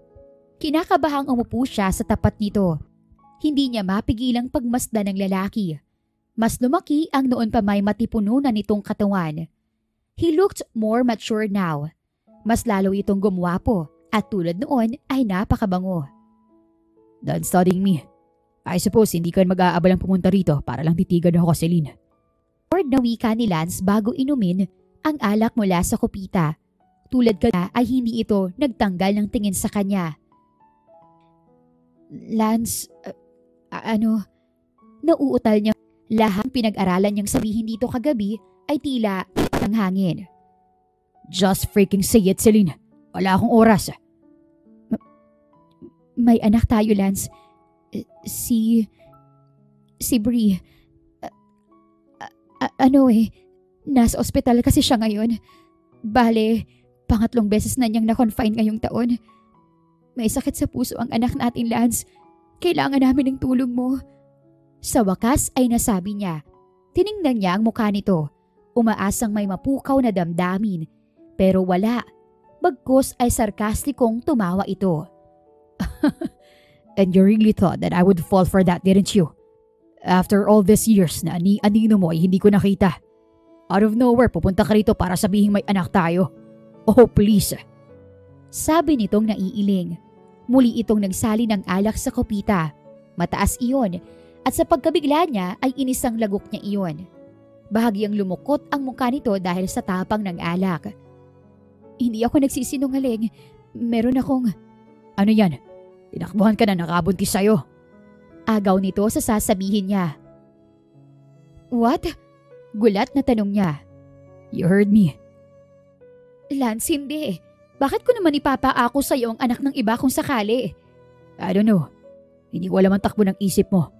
Kinakabahang umupo siya sa tapat nito. Hindi niya mapigilang pagmasdan ng lalaki. Mas lumaki ang noon pa may matipuno na nitong katawan. He looked more mature now. Mas lalo itong gumwapo at tulad noon ay napakabango. Done studying me. I suppose hindi ka mag-aabalang pumunta rito para lang titigan ako, Celine. Word na wika ni Lance bago inumin ang alak mula sa kopita. Tulad ka ay hindi ito nagtanggal ng tingin sa kanya. Lance, nauutal niya. Lahang pinag-aralan niyang sabihin dito kagabi ay tila ng hangin. Just freaking say it, Celine. Wala akong oras. May anak tayo, Lance. Si Brie. Nasa ospital kasi siya ngayon. Bale, pangatlong beses na niyang na-confine ngayong taon. May sakit sa puso ang anak natin, Lance. Kailangan namin ng tulong mo. Sa wakas ay nasabi niya. Tiningnan niya ang mukha nito. Umaasang may mapukaw na damdamin. Pero wala. Bagkus ay sarkastikong tumawa ito. And you really thought that I would fall for that, didn't you? After all these years na ani-anino mo ay hindi ko nakita. Out of nowhere, pupunta ka rito para sabihin may anak tayo. Oh, please. Sabi nitong naiiling. Muli itong nagsali ng alak sa kopita. Mataas iyon. At sa pagkabigla niya ay inisang lagok niya iyon. Bahagyang lumukot ang mukha nito dahil sa tapang ng alak. Hindi ako nagsisinungaling. Meron akong... Ano yan? Tinakbuhan ka na nakabuntis sa'yo. Agaw nito sa sasabihin niya. What? Gulat na tanong niya. You heard me. Lance, hindi. Bakit ko naman ipapaako sa'yo ang anak ng iba kung sakali? I don't know. Hindi ko alam ang takbo ng isip mo.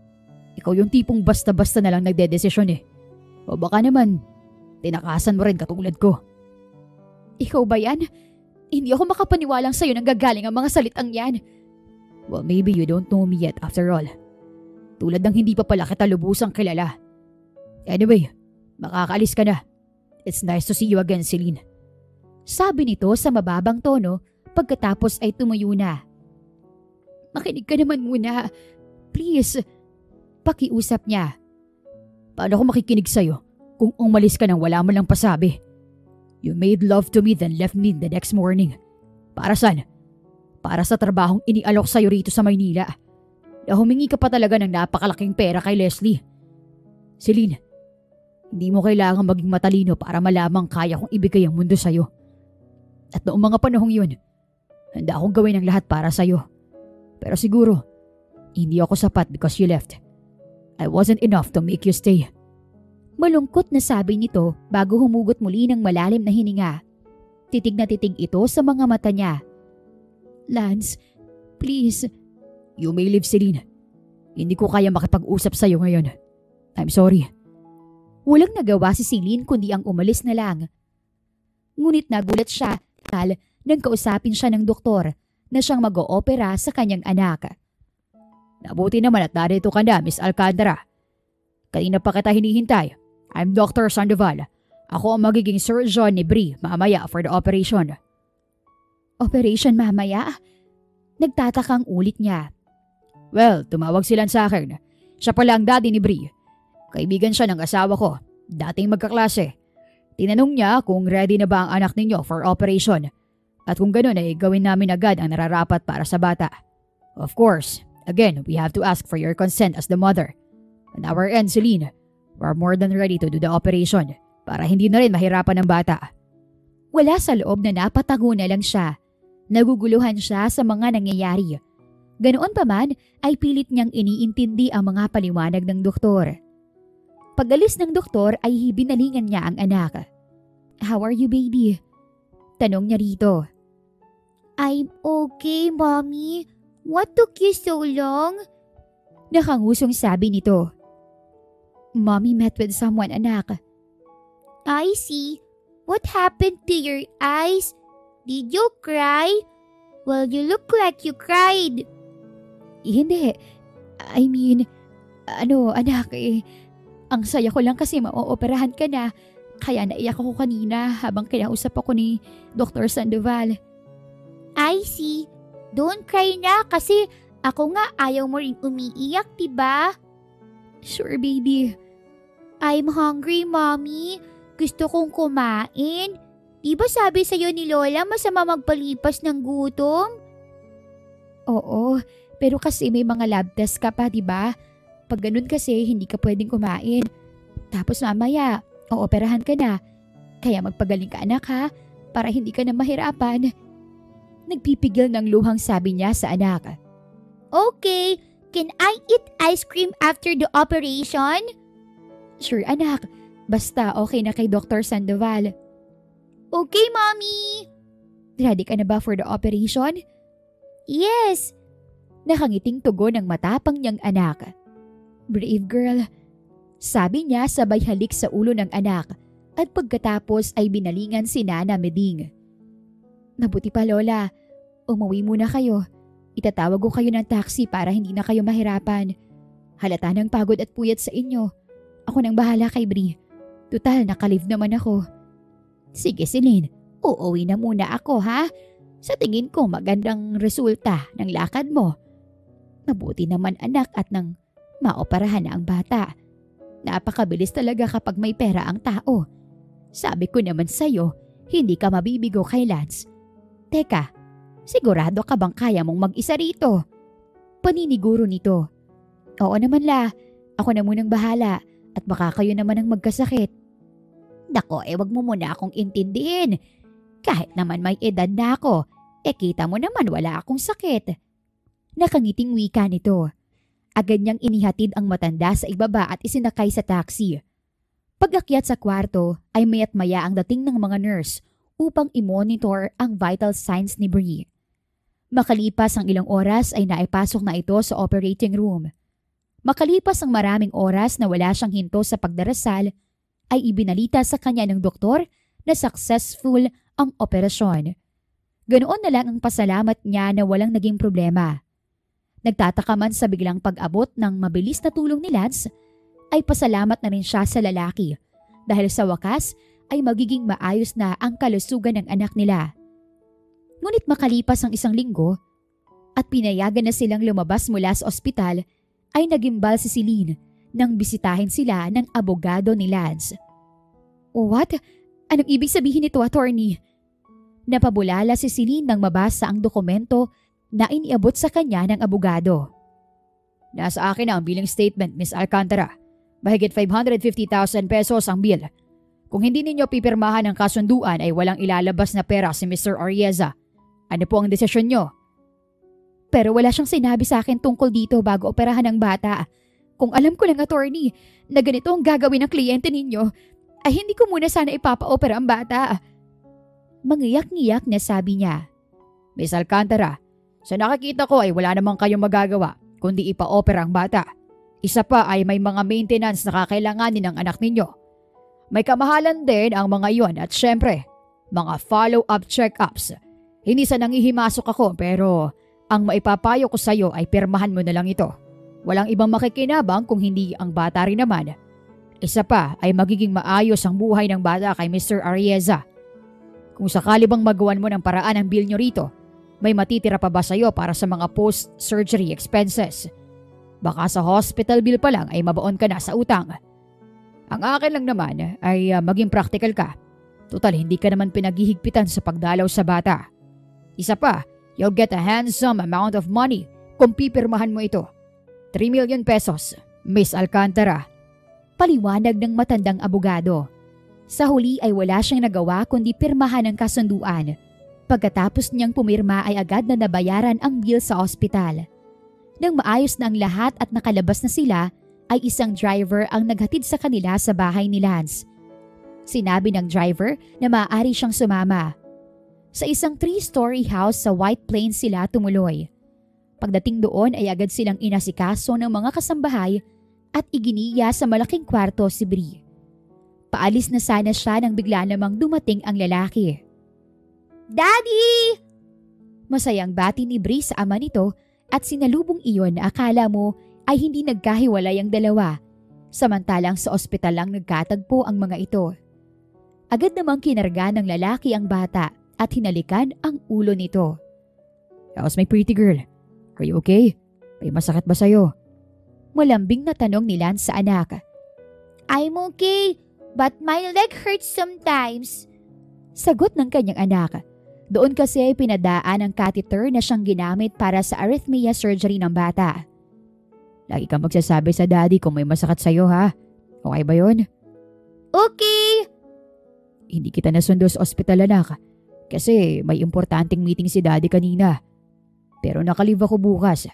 Ikaw yung tipong basta-basta na lang nagdedesisyon eh. O baka naman, tinakasan mo rin katulad ko. Ikaw ba yan? Hindi ako makapaniwalang sa'yo nang gagaling ang mga salitang yan. Well, maybe you don't know me yet after all. Tulad ng hindi pa pala kita lubusang kilala. Anyway, makakaalis ka na. It's nice to see you again, Celine. Sabi nito sa mababang tono pagkatapos ay tumuyo na. Makinig ka naman muna. Please. Pakiusap niya. Paano ako makikinig sa'yo kung umalis ka nang wala mo lang pasabi? You made love to me then left me the next morning. Para saan? Para sa trabahong inialok sa'yo rito sa Maynila. Na humingi ka pa talaga ng napakalaking pera kay Leslie. Celine, hindi mo kailangang maging matalino para malamang kaya kong ibigay ang mundo sa'yo. At noong mga panahong yun, handa akong gawin ang lahat para sa'yo. Pero siguro, hindi ako sapat because you left. I wasn't enough to make you stay. Malungkot na sabi nito bago humugot muli ng malalim na hininga. Titig na titig ito sa mga mata niya. Lance, please. You may leave, Celine. Hindi ko kaya makipag-usap sa'yo ngayon. I'm sorry. Walang nagawa si Celine kundi ang umalis na lang. Ngunit nagulat siya nang kausapin siya ng doktor na siyang mag-oopera sa kanyang anak. Nabuti naman at narito ka na, Miss Alcantara. Kanina pa kita hinihintay. I'm Dr. Sandoval. Ako ang magiging surgeon ni Bree mamaya for the operation. Operation mamaya? Nagtatakang ulit niya. Well, tumawag sila sa akin. Siya pala ang daddy ni Bree. Kaibigan siya ng asawa ko. Dating magkaklase. Tinanong niya kung ready na ba ang anak ninyo for operation. At kung gano'n ay gawin namin agad ang nararapat para sa bata. Of course, again, we have to ask for your consent as the mother. On our end, Celine, we're more than ready to do the operation para hindi na rin mahirapan ng bata. Wala sa loob na napatago na lang siya. Naguguluhan siya sa mga nangyayari. Ganoon pa man ay pilit niyang iniintindi ang mga paliwanag ng doktor. Pag-alis ng doktor ay binalingan niya ang anak. How are you, baby? Tanong niya rito. I'm okay, Mommy. What took you so long? Nakangusong sabi nito. Mommy met with someone, anak. I see. What happened to your eyes? Did you cry? Well, you look like you cried. Hindi. I mean, anak ang saya ko lang kasi maooperahan ka na. Kaya naiyak ako kanina habang kinausap ako ni Dr. Sandoval. I see. Don't cry na kasi ako nga ayaw mo rin umiiyak, diba? Sure, baby. I'm hungry, Mommy. Gusto kong kumain. Di ba sabi sa'yo ni Lola masama magpalipas ng gutom? Oo, pero kasi may mga lab test ka pa, diba? Pag ganun kasi, hindi ka pwedeng kumain. Tapos mamaya, ooperahan ka na. Kaya magpagaling ka, anak, ha? Para hindi ka na mahirapan. Nagpipigil ng luhang sabi niya sa anak. Okay, can I eat ice cream after the operation? Sure, anak. Basta okay na kay Dr. Sandoval. Okay, Mommy! Ready ka na ba for the operation? Yes! Nakangiting tugon ng matapang niyang anak. Brave girl. Sabi niya sabay halik sa ulo ng anak at pagkatapos ay binalingan si Nana Meding. Mabuti pa, Lola. Umuwi muna kayo. Itatawag ko kayo ng taxi para hindi na kayo mahirapan. Halata ng pagod at puyat sa inyo. Ako nang bahala kay Bree. Tutal, nakalive naman ako. Sige, Celine. Uuwi na muna ako, ha? Sa tingin ko magandang resulta ng lakad mo. Mabuti naman, anak, at nang maoperahan na ang bata. Napakabilis talaga kapag may pera ang tao. Sabi ko naman sa'yo, hindi ka mabibigo kay Lance. Teka, sigurado ka bang kaya mong mag-isa rito? Paniniguro nito. Oo naman, La. Ako na munang bahala at baka kayo naman ang magkasakit. Dako, wag mo muna akong intindihin. Kahit naman may edad na ako, kita mo naman wala akong sakit. Nakangiting wika nito. Agad niyang inihatid ang matanda sa ibaba at isinakay sa taxi. Pag-akyat sa kwarto ay maya't maya ang dating ng mga nurse upang i-monitor ang vital signs ni Bree. Makalipas ang ilang oras ay naipasok na ito sa operating room. Makalipas ang maraming oras na wala siyang hinto sa pagdarasal, ay ibinalita sa kanya ng doktor na successful ang operasyon. Ganoon na lang ang pasalamat niya na walang naging problema. Nagtataka man sa biglang pag-abot ng mabilis na tulong ni Lance, ay pasalamat na rin siya sa lalaki dahil sa wakas ay magiging maayos na ang kalusugan ng anak nila. Ngunit makalipas ang isang linggo at pinayagan na silang lumabas mula sa ospital, ay nagimbal si Celine nang bisitahin sila ng abogado ni Lance. What? Anong ibig sabihin nito, attorney? Napabulala si Celine nang mabasa ang dokumento na iniabot sa kanya ng abogado. Nasa akin na ang billing statement, Miss Alcantara. Mahigit 550,000 pesos ang bill. Kung hindi ninyo pipirmahan ang kasunduan ay walang ilalabas na pera si Mr. Arieza. Ano po ang desisyon nyo? Pero wala siyang sinabi sa akin tungkol dito bago operahan ng bata. Kung alam ko lang, attorney, na ganito ang gagawin ng kliyente ninyo, ay hindi ko muna sana ipapa-opera ang bata. Mangiyak-ngiyak na sabi niya. Miss Alcantara, sa nakikita ko ay wala namang kayong magagawa kundi ipa-opera ang bata. Isa pa ay may mga maintenance na kakailanganin ng anak ninyo. May kamahalan din ang mga iyon at syempre, mga follow-up check-ups. Hindi sa nangihimasok ako pero ang maipapayo ko sa iyo ay pirmahan mo na lang ito. Walang ibang makikinabang kung hindi ang bata rin naman. Isa pa ay magiging maayos ang buhay ng bata kay Mr. Arieza. Kung sakali bang magawan mo ng paraan ang bill nyo rito, may matitira pa ba sa'yo para sa mga post-surgery expenses? Baka sa hospital bill pa lang ay mabaon ka na sa utang. Ang akin lang naman ay maging practical ka. Total, hindi ka naman pinaghihigpitan sa pagdalaw sa bata. Isa pa, you'll get a handsome amount of money kung pipirmahan mo ito. 3 million pesos, Miss Alcantara. Paliwanag ng matandang abogado. Sa huli ay wala siyang nagawa kundi pirmahan ang kasunduan. Pagkatapos niyang pumirma ay agad na nabayaran ang bill sa ospital. Nang maayos na ang lahat at nakalabas na sila, ay isang driver ang naghatid sa kanila sa bahay ni Lance. Sinabi ng driver na maaari siyang sumama. Sa isang 3-story house sa White Plains sila tumuloy. Pagdating doon ay agad silang inasikaso ng mga kasambahay at iginiya sa malaking kwarto si Bree. Paalis na sana siya nang bigla namang dumating ang lalaki. "Daddy!" Masayang bati ni Bree sa ama nito at sinalubong iyon na akala mo ay hindi nagkahiwalay ang dalawa, samantalang sa ospital lang nagkatagpo ang mga ito. Agad namang kinarga ng lalaki ang bata at hinalikan ang ulo nito. "How's my pretty girl? Are you okay? May masakit ba sa'yo?" Malambing na tanong ni Lance sa anak. "I'm okay, but my leg hurts sometimes." Sagot ng kanyang anak. Doon kasi pinadaan ang catheter na siyang ginamit para sa arrhythmia surgery ng bata. "Lagi kang magsasabi sa daddy kung may masakit sa'yo, ha? Okay ba yun?" "Okay." "Hindi kita nasundo sa ospital, anak. Kasi may importanteng meeting si daddy kanina. Pero nakalive ako bukas.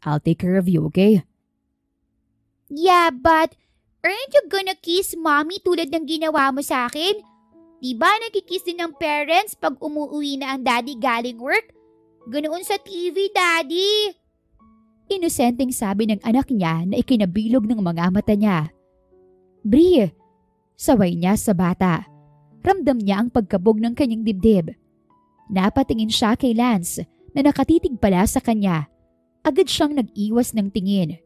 I'll take care of you, okay?" "Yeah, but aren't you gonna kiss mommy tulad ng ginawa mo sa akin? Diba nagkikiss din ng parents pag umuwi na ang daddy galing work? Ganoon sa TV, daddy." Inosenteng sabi ng anak niya na ikinabilog ng mga mata niya. "Bree," saway niya sa bata. Ramdam niya ang pagkabog ng kanyang dibdib. Napatingin siya kay Lance na nakatitig pala sa kanya. Agad siyang nag-iwas ng tingin.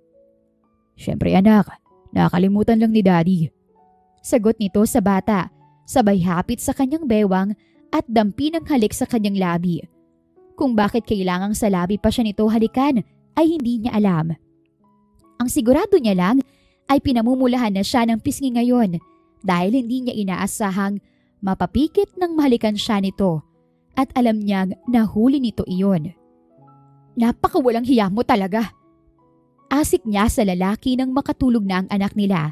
"Siyempre anak, nakakalimutan lang ni daddy." Sagot nito sa bata, sabay hapit sa kanyang bewang at dampi ng halik sa kanyang labi. Kung bakit kailangang sa labi pa siya nito halikan ay hindi niya alam. Ang sigurado niya lang ay pinamumulahan na siya ng pisngi ngayon dahil hindi niya inaasahang mapapikit ng mahalikan siya nito at alam niyang nahuli nito iyon. "Napakawalang hiya mo talaga." Asik niya sa lalaki nang makatulog na ang anak nila.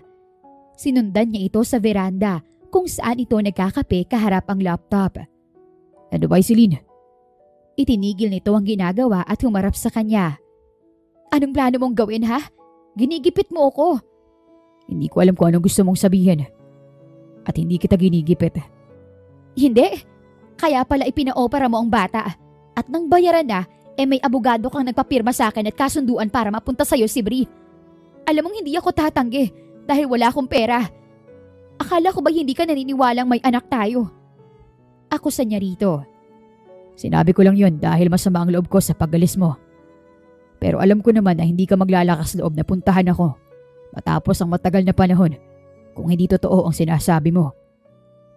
Sinundan niya ito sa veranda kung saan ito nagkakape kaharap ang laptop. "Ano ba, Celine?" Itinigil nito ang ginagawa at humarap sa kanya. "Anong plano mong gawin, ha? Ginigipit mo ako." "Hindi ko alam kung anong gusto mong sabihin. At hindi kita ginigipit." "Hindi. Kaya pala ipinaopera mo ang bata. At nang bayaran na, may abogado kang nagpapirma sa akin at kasunduan para mapunta sa'yo si Bree. Alam mong hindi ako tatanggi dahil wala akong pera. Akala ko ba hindi ka naniniwalang may anak tayo?" Akusa niya rito. "Sinabi ko lang yun dahil masama ang loob ko sa pagalis mo. Pero alam ko naman na hindi ka maglalakas loob na puntahan ako matapos ang matagal na panahon kung hindi totoo ang sinasabi mo.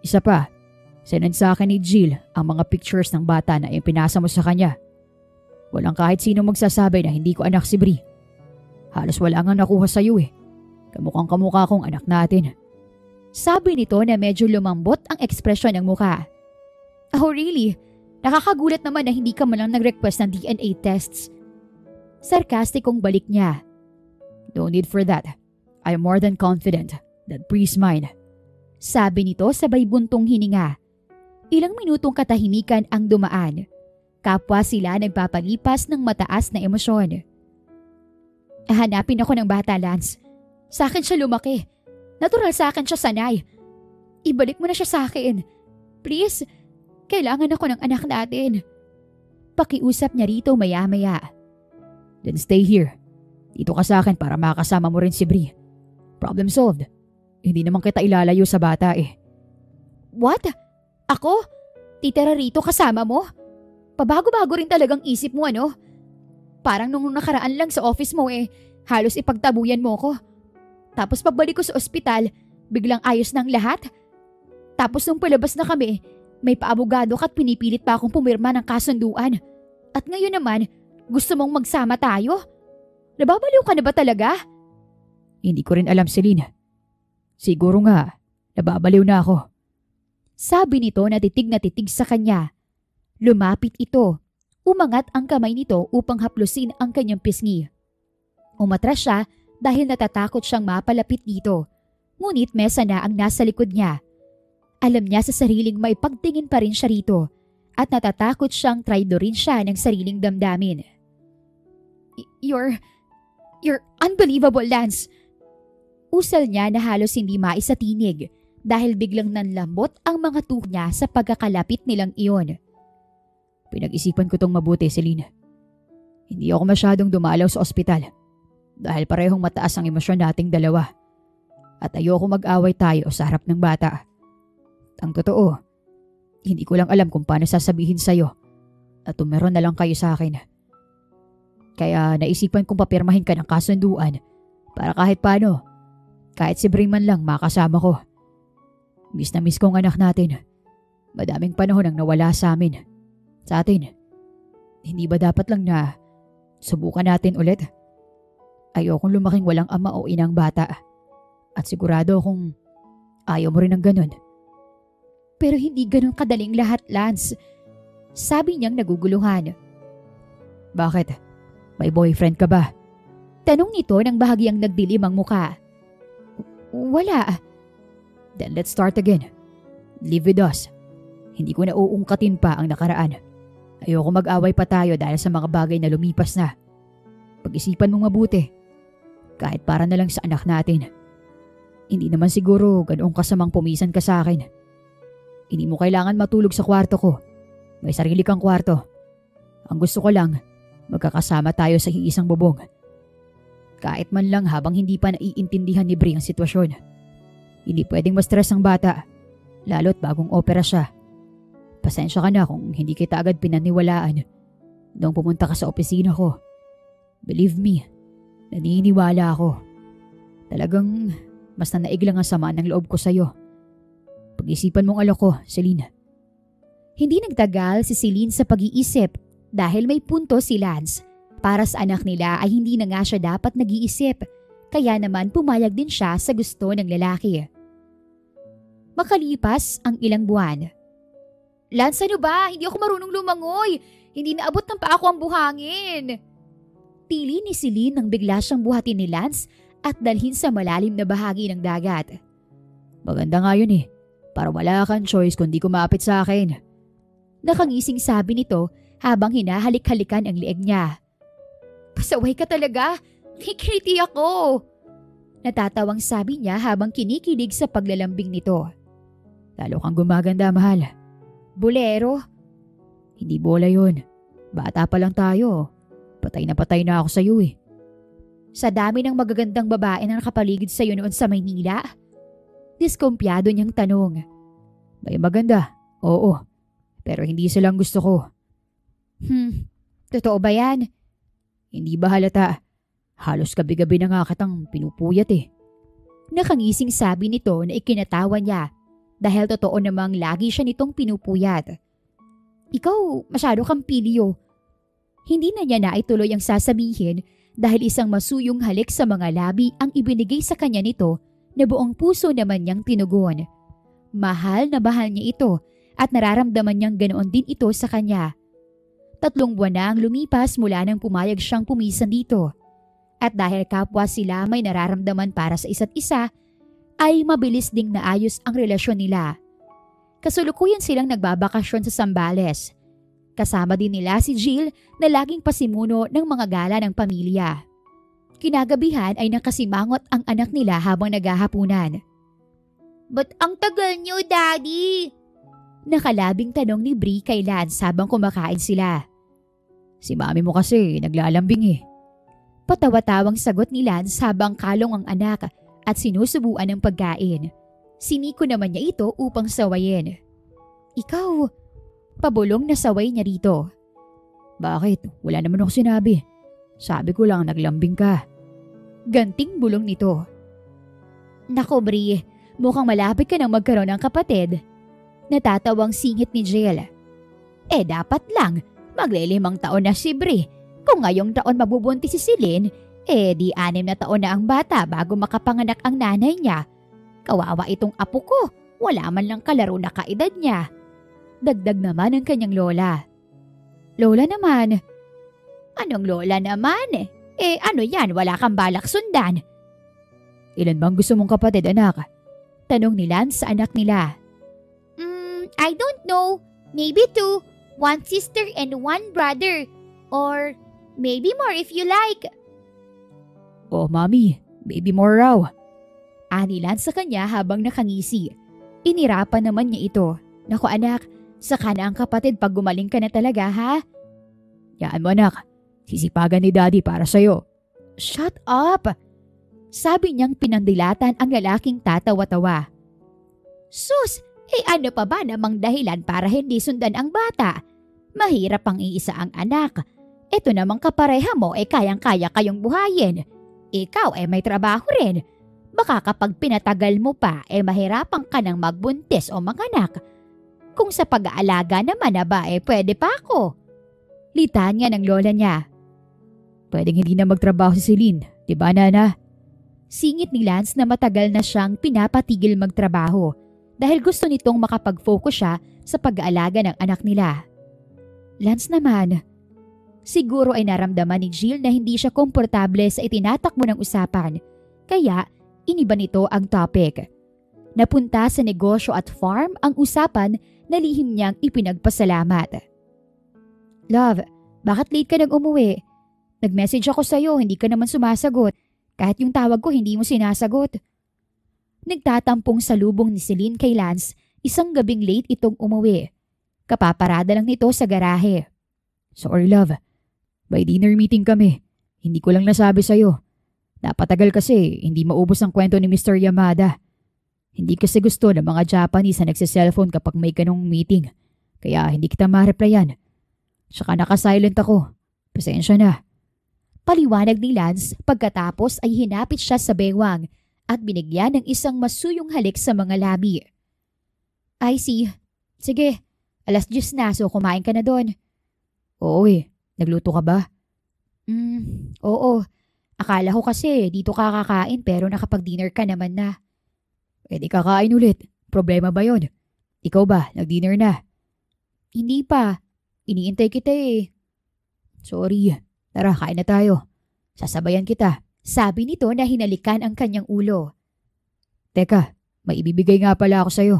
Isa pa, sinend sa akin ni Jill ang mga pictures ng bata na ipinasa mo sa kanya. Walang kahit sino magsasabi na hindi ko anak si Bree. Halos wala nga nakuha sa iyo eh. Kamukhang kamukha kong anak natin." Sabi nito na medyo lumambot ang ekspresyon ng muka. "Oh really? Nakakagulat naman na hindi ka man lang nag-request ng DNA tests." Sarkastikong balik niya. "No need for that. I am more than confident that Bree's mine." Sabi nito sabay buntong hininga. Ilang minutong katahimikan ang dumaan. Kapwa sila nagpapalipas ng mataas na emosyon. "Hanapin ako ng bata, Lance. Sa akin siya lumaki. Natural sa akin siya sanay. Ibalik mo na siya sa akin. Please, kailangan ako ng anak natin." Pakiusap niya rito maya-maya. "Then stay here. Dito ka sa akin para makasama mo rin si Bree. Problem solved. Hindi naman kita ilalayo sa bata eh." "What? Ako? Titira rito kasama mo? Pabago-bago rin talagang isip mo, ano? Parang nung nakaraan lang sa office mo halos ipagtabuyan mo ko. Tapos pagbalik ko sa ospital, biglang ayos na ang lahat. Tapos nung palabas na kami, may paabogado ka at pinipilit pa akong pumirma ng kasunduan. At ngayon naman, gusto mong magsama tayo? Nababaliw ka na ba talaga? Hindi ko rin alam, Celine. Siguro nga, nababaliw na ako. Sabi nito na titig sa kanya. Lumapit ito. Umangat ang kamay nito upang haplusin ang kanyang pisngi. Umatras siya dahil natatakot siyang mapalapit dito. Ngunit mesa na ang nasa likod niya. Alam niya sa sariling may pagtingin pa rin siya rito at natatakot siyang traidorin siya ng sariling damdamin. You're unbelievable, Lance. Usal niya na halos hindi maisatinig dahil biglang nanlambot ang mga tuhod niya sa pagkakalapit nilang iyon. Pinag-isipan ko tong mabuti, Celine. Hindi ako masyadong dumalaw sa ospital dahil parehong mataas ang emosyon nating dalawa at ayoko mag-away tayo sa harap ng bata. Ang totoo, hindi ko lang alam kung paano sasabihin sa'yo at tumeron na lang kayo sa akin. Kaya naisipan kong papirmahin ka ng kasunduan para kahit paano, kahit si Briman lang makasama ko. Miss na miss ko ang anak natin. Madaming panahon ang nawala sa amin. Sa atin. Hindi ba dapat lang na subukan natin ulit? Ayokong lumaking walang ama o inang bata. At sigurado kung ayaw mo rin ng ganun. Pero hindi ganun kadaling lahat, Lance. Sabi niyang naguguluhan. Bakit? May boyfriend ka ba? Tanong nito nang bahagyang nagdilim ang muka. Wala. Then let's start again. Live with us. Hindi ko na uungkatin pa ang nakaraan. Ayoko mag-away pa tayo dahil sa mga bagay na lumipas na. Pag-isipan mong mabuti. Kahit para na lang sa anak natin. Hindi naman siguro ganoong kasamang pumisan ka sa akin. Hindi mo kailangan matulog sa kwarto ko. May sarili kang kwarto. Ang gusto ko lang, magkakasama tayo sa iisang bubong. Kahit man lang habang hindi pa naiintindihan ni Bri ang sitwasyon. Hindi pwedeng ma-stress ang bata, lalo't bagong opera siya. Pasensya ka na kung hindi kita agad pinaniwalaan noong pumunta ka sa opisina ko. Believe me, naniniwala ako. Talagang mas nanaig lang ang sama ng loob ko sa'yo. Pag-isipan mong alok ko, Celine. Hindi nagtagal si Celine sa pag-iisip dahil may punto si Lance. Para sa anak nila ay hindi na nga siya dapat nag-iisip, kaya naman pumayag din siya sa gusto ng lalaki. Makalipas ang ilang buwan. Lance, ano ba? Hindi ako marunong lumangoy. Hindi naabot ng paa ko ang buhangin. Tili ni Celine nang bigla siyang buhatin ni Lance at dalhin sa malalim na bahagi ng dagat. Maganda nga yun eh. Para wala kang choice kundi kumapit sa akin. Nakangising sabi nito habang hinahalik-halikan ang leeg niya. Pasaway ka talaga. Kikiriti ako. Natatawang sabi niya habang kinikilig sa paglalambing nito. Lalo kang gumaganda, mahal. Bolero? Hindi bola yun. Bata pa lang tayo. Patay na ako sa iyo eh. Sa dami ng magagandang babae na nakapaligid sa iyo noon sa Maynila? Diskumpiyado niyang tanong. May maganda, oo. Pero hindi silang gusto ko. Totoo ba yan? Hindi ba halata? Halos gabi-gabi na nga kitang pinupuyat eh. Nakangising sabi nito na ikinatawa niya dahil totoo namang lagi siya nitong pinupuyat. Ikaw, masyado kang pilyo. Hindi na niya naituloy ang sasabihin dahil isang masuyong halik sa mga labi ang ibinigay sa kanya nito na buong puso naman niyang tinugon. Mahal na bahal niya ito at nararamdaman niyang ganoon din ito sa kanya. 3 buwan na ang lumipas mula nang pumayag siyang pumisan dito. At dahil kapwa sila may nararamdaman para sa isa't isa, ay mabilis ding naayos ang relasyon nila. Kasulukuyan silang nagbabakasyon sa Zambales. Kasama din nila si Jill na laging pasimuno ng mga gala ng pamilya. Kinagabihan ay nakasimangot ang anak nila habang naghahapunan. Ba't ang tagal niyo, Daddy? Nakalabing tanong ni Bri kay Lance habang kumakain sila. Si mami mo kasi naglalambing eh. Patawa-tawang sagot ni Lance habang kalong ang anak at sinusubuan ng pagkain. Siniko naman niya ito upang sawayin. Ikaw, pabulong na saway niya rito. Bakit? Wala naman ako sinabi. Sabi ko lang naglambing ka. Ganting bulong nito. Nako Bri, mukhang malapit ka nang magkaroon ng kapatid. Natatawang singit ni Jill. Dapat lang, maglilimang taon na si Bri. Kung ngayong taon mabubuntis si Celine, di 6 na taon na ang bata bago makapanganak ang nanay niya. Kawawa itong apo ko, wala man lang kalaro na kaedad niya. Dagdag naman ng kanyang lola. Lola naman. Anong lola naman? Ano yan, wala kang balak sundan? Ilan bang gusto mong kapatid, anak? Tanong ni Lance sa anak nila. I don't know. Maybe 2. 1 sister and 1 brother. Or maybe more if you like. Oh, Mommy, maybe more raw. Ani Lance sa kanya habang nakangisi. Inirapan naman niya ito. Naku anak, saka na ang kapatid pag gumaling ka na talaga ha? Yaan mo anak, sisipagan ni Daddy para sa'yo. Shut up! Sabi niyang pinandilatan ang lalaking tatawa-tawa. Sus, ano pa ba namang dahilan para hindi sundan ang bata? Mahirap ang iisa ang anak. Ito namang kapareha mo kayang-kaya kayong buhayin. Ikaw may trabaho rin. Baka kapag pinatagal mo pa mahirapan ka nang magbuntis o manganak. Kung sa pag-aalaga naman na ba pwede pa ako. Litanya ng lola niya. Pwedeng hindi na magtrabaho si Celine, di ba Nana? Singit ni Lance na matagal na siyang pinapatigil magtrabaho dahil gusto nitong makapag-focus siya sa pag-aalaga ng anak nila. Lance naman, siguro ay naramdaman ni Jill na hindi siya komportable sa itinatakbo ng usapan kaya iniba nito ang topic. Napunta sa negosyo at farm ang usapan na lihim niyang ipinagpasalamat. Love, bakit late ka nag-umuwi? Nag-message ako sa'yo, hindi ka naman sumasagot. Kahit yung tawag ko, hindi mo sinasagot. Nagtatampong salubong ni Celine kay Lance, isang gabing late itong umuwi. Kapaparada lang nito sa garahe. Sorry love, may dinner meeting kami. Hindi ko lang nasabi sa'yo. Napatagal kasi, hindi maubos ang kwento ni Mr. Yamada. Hindi kasi gusto ng mga Japanese na nagsiselfone kapag may ganong meeting. Kaya hindi kita ma-replyan. Tsaka naka-silent ako. Pasensya na. Paliwanag ni Lance pagkatapos ay hinapit siya sa bewang at binigyan ng isang masuyong halik sa mga labi. I see. Sige, 10:00 na so kumain ka na doon. Oo nagluto ka ba? Oo. Akala ko kasi dito ka kakain pero nakapag-dinner ka naman na. Pwede kakain ulit. Problema ba yon? Ikaw ba, nag-dinner na? Hindi pa. Iniintay kita Sorry. Tara, kain na tayo. Sasabayan kita. Sabi nito na hinalikan ang kanyang ulo. Teka, may ibibigay nga pala ako sa'yo.